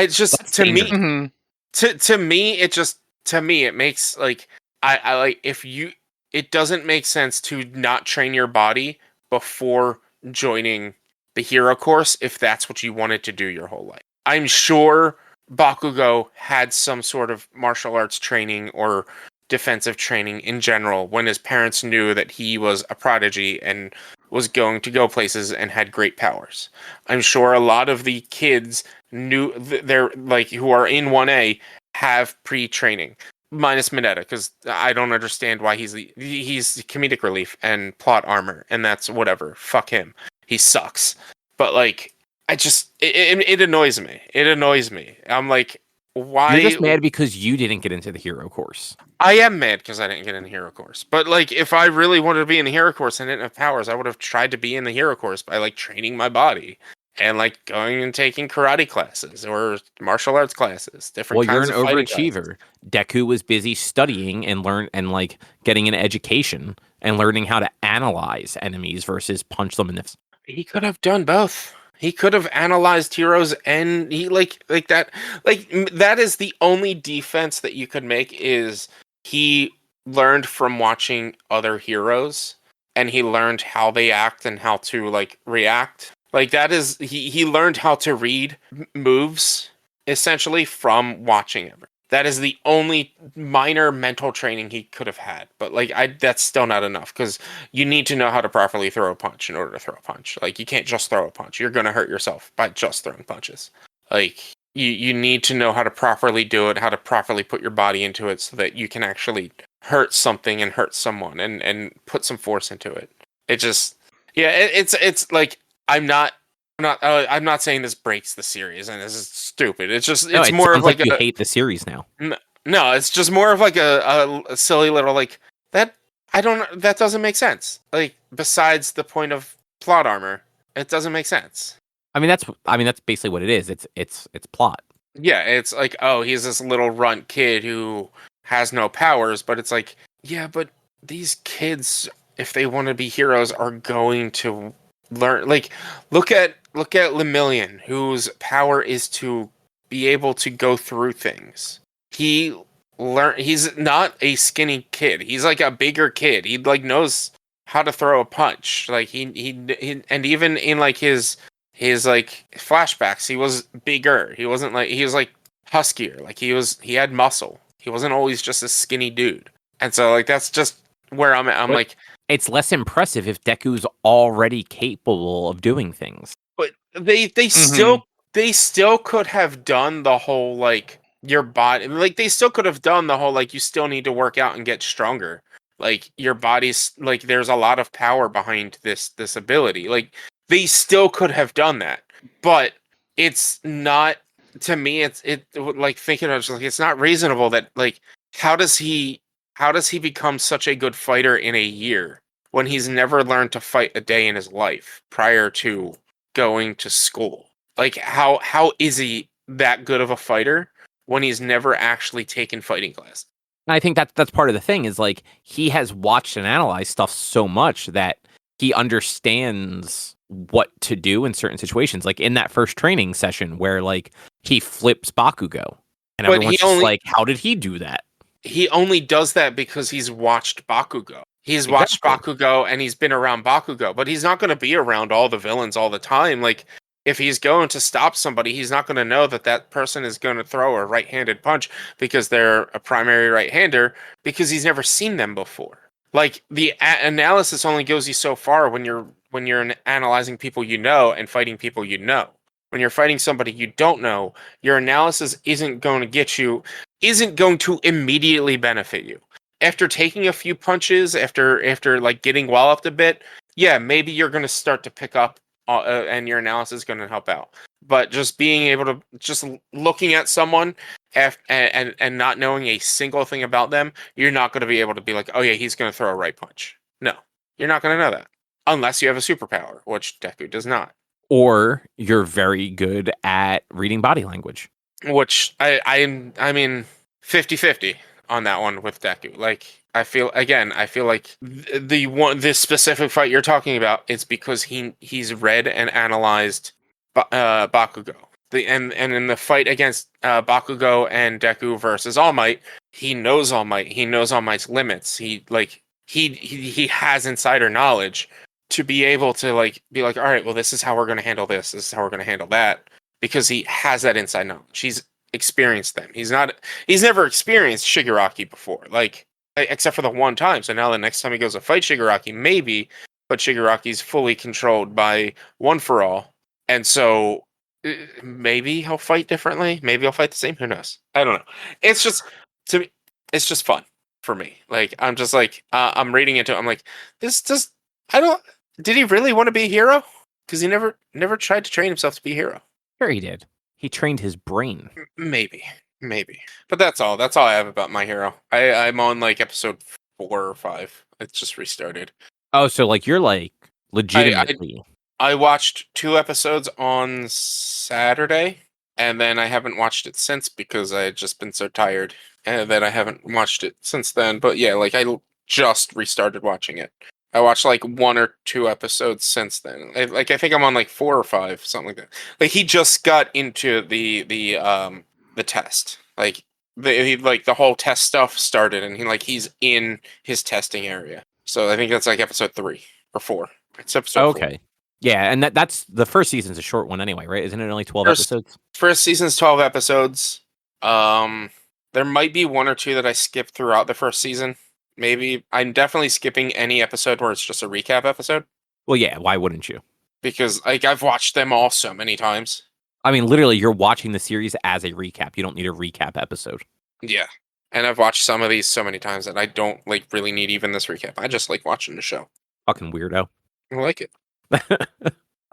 just That's to dangerous. me to me it just to me it makes like I like if you it doesn't make sense to not train your body before joining the hero course if that's what you wanted to do your whole life. I'm sure Bakugo had some sort of martial arts training or defensive training in general when his parents knew that he was a prodigy and was going to go places and had great powers. I'm sure a lot of the kids knew they're like who are in 1A have pre-training minus Mineta because I don't understand why he's comedic relief and plot armor and that's whatever. Fuck him. He sucks. But like I just it annoys me. It annoys me. I'm like why You're just mad because you didn't get into the hero course. I am mad because I didn't get in the hero course. But like if I really wanted to be in the hero course and didn't have powers, I would have tried to be in the hero course by like training my body and like going and taking karate classes or martial arts classes, different kinds of Well, you're an fighting overachiever. Deku was busy studying and like getting an education and learning how to analyze enemies versus punch them in the. He could have done both. He could have analyzed heroes and he like that that is the only defense that you could make is he learned from watching other heroes and he learned how they act and how to like react. Like that is he learned how to read moves essentially from watching them. That is the only minor mental training he could have had. But like that's still not enough because you need to know how to properly throw a punch in order to throw a punch. Like you can't just throw a punch. You're gonna hurt yourself by just throwing punches. Like you need to know how to properly do it, how to properly put your body into it so that you can actually hurt something and hurt someone and put some force into it. It just it's like I'm not saying this breaks the series and this is stupid. It's just it's more of like you hate the series now. No, it's just more of like a silly little like that. That doesn't make sense. Like besides the point of plot armor, it doesn't make sense. I mean that's basically what it is. It's plot. Yeah, it's like oh he's this little runt kid who has no powers, but it's like yeah, but these kids if they want to be heroes are going to learn like look at Lemillion whose power is to be able to go through things. He's not a skinny kid. He's like a bigger kid. He like knows how to throw a punch. Like he and even in like his like flashbacks, he was bigger. He wasn't like he was like huskier. Like he had muscle. He wasn't always just a skinny dude. And so like that's just where I'm at. I'm like it's less impressive if Deku's already capable of doing things. But they still could have done the whole like your body like they still could have done the whole like you still need to work out and get stronger. Like your body's like there's a lot of power behind this ability. Like they still could have done that. But it's not to me it like thinking of like it's not reasonable that like how does he become such a good fighter in a year when he's never learned to fight a day in his life prior to going to school? Like how is he that good of a fighter when he's never actually taken fighting class? And I think that's part of the thing is like he has watched and analyzed stuff so much that he understands what to do in certain situations. Like in that first training session where like he flips Bakugo and everyone's just like, how did he do that? He only does that because he's watched Bakugo. He's watched Bakugo and he's been around Bakugo, but he's not going to be around all the villains all the time. Like, if he's going to stop somebody, he's not going to know that person is going to throw a right-handed punch because they're a primary right-hander because he's never seen them before. Like, the analysis only goes you so far when you're analyzing people you know and fighting people you know. When you're fighting somebody you don't know, your analysis isn't going to immediately benefit you. After taking a few punches, after like getting walloped a bit, yeah, maybe you're going to start to pick up and your analysis is going to help out. But just being able to just looking at someone and not knowing a single thing about them, you're not going to be able to be like, oh yeah, he's going to throw a right punch. No, you're not going to know that unless you have a superpower, which Deku does not. or you're very good at reading body language. Which I mean 50-50 on that one with Deku. Like I feel like this specific fight you're talking about, it's because he's read and analyzed Bakugo. And in the fight against Bakugo and Deku versus All Might, he knows All Might. He knows All Might's limits. He has insider knowledge to be able to like be like, all right, well, this is how we're going to handle this. This is how we're going to handle that, because he has that inside knowledge. He's experienced them. He's never experienced Shigaraki before, like except for the one time. So now the next time he goes to fight Shigaraki, maybe, but Shigaraki's fully controlled by One for All, and so maybe he'll fight differently. Maybe he'll fight the same. Who knows? I don't know. It's just, to me, it's just fun for me. Like I'm just like I'm reading into it. I'm like, this just did he really want to be a hero? Because he never tried to train himself to be a hero. Sure he did. He trained his brain. Maybe. But that's all. That's all I have about My Hero. I'm on like episode 4 or 5. It's just restarted. Oh, so like you're like legitimately. I watched 2 episodes on Saturday, and then I haven't watched it since because I had just been so tired, and then I haven't watched it since then. But yeah, like I just restarted watching it. I watched like 1 or 2 episodes since then. I think I'm on like 4 or 5, something like that. Like he just got into the test. Like the whole test stuff started, and he's in his testing area. So I think that's like episode 3 or 4. It's episode 4. Yeah, and that's the first season's a short one anyway, right? Isn't it only 12 episodes? First season's 12 episodes. There might be 1 or 2 that I skipped throughout the first season. Maybe. I'm definitely skipping any episode where it's just a recap episode. Well, yeah, why wouldn't you? Because like I've watched them all so many times. I mean, literally, you're watching the series as a recap. You don't need a recap episode. Yeah. And I've watched some of these so many times that I don't like really need even this recap. I just like watching the show. Fucking weirdo. I like it. But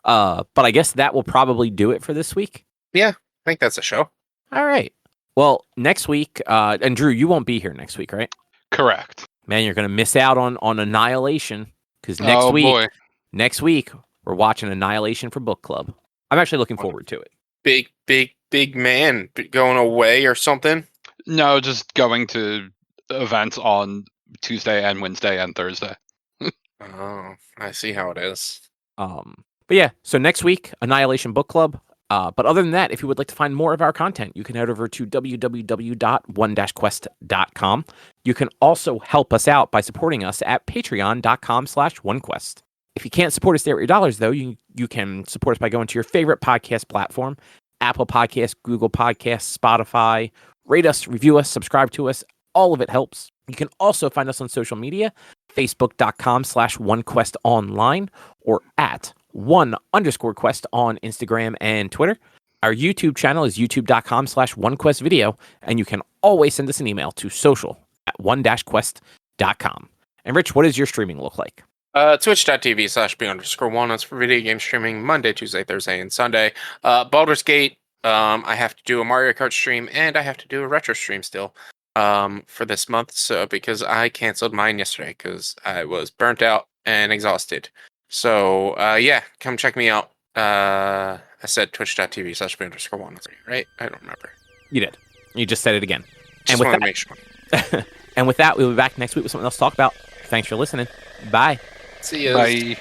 I guess that will probably do it for this week. Yeah, I think that's a show. All right. Well, next week, and Drew, you won't be here next week, right? Correct. Man, you're going to miss out on Annihilation, because next week we're watching Annihilation for book club. I'm actually looking forward to it. Big man going away or something? No, just going to events on Tuesday and Wednesday and Thursday. Oh, I see how it is. But yeah, so next week, Annihilation Book Club. But other than that, if you would like to find more of our content, you can head over to www.one-quest.com. You can also help us out by supporting us at patreon.com/onequest. If you can't support us there with your dollars, though, you can support us by going to your favorite podcast platform, Apple Podcasts, Google Podcasts, Spotify. Rate us, review us, subscribe to us. All of it helps. You can also find us on social media, facebook.com/onequestonline or at @1_quest on Instagram and Twitter. Our YouTube channel is youtube.com/onequestvideo, and you can always send us an email to social@one-quest.com. And Rich, what does your streaming look like? Twitch.tv/b_walnuts for video game streaming Monday, Tuesday, Thursday, and Sunday. Baldur's Gate, I have to do a Mario Kart stream, and I have to do a retro stream still for this month, so because I canceled mine yesterday because I was burnt out and exhausted. So yeah, come check me out. I said twitch.tv/b_walnuts, right? I don't remember. You did. You just said it again. Just wanted to make sure. And with that, we'll be back next week with something else to talk about. Thanks for listening. Bye. See you. Bye.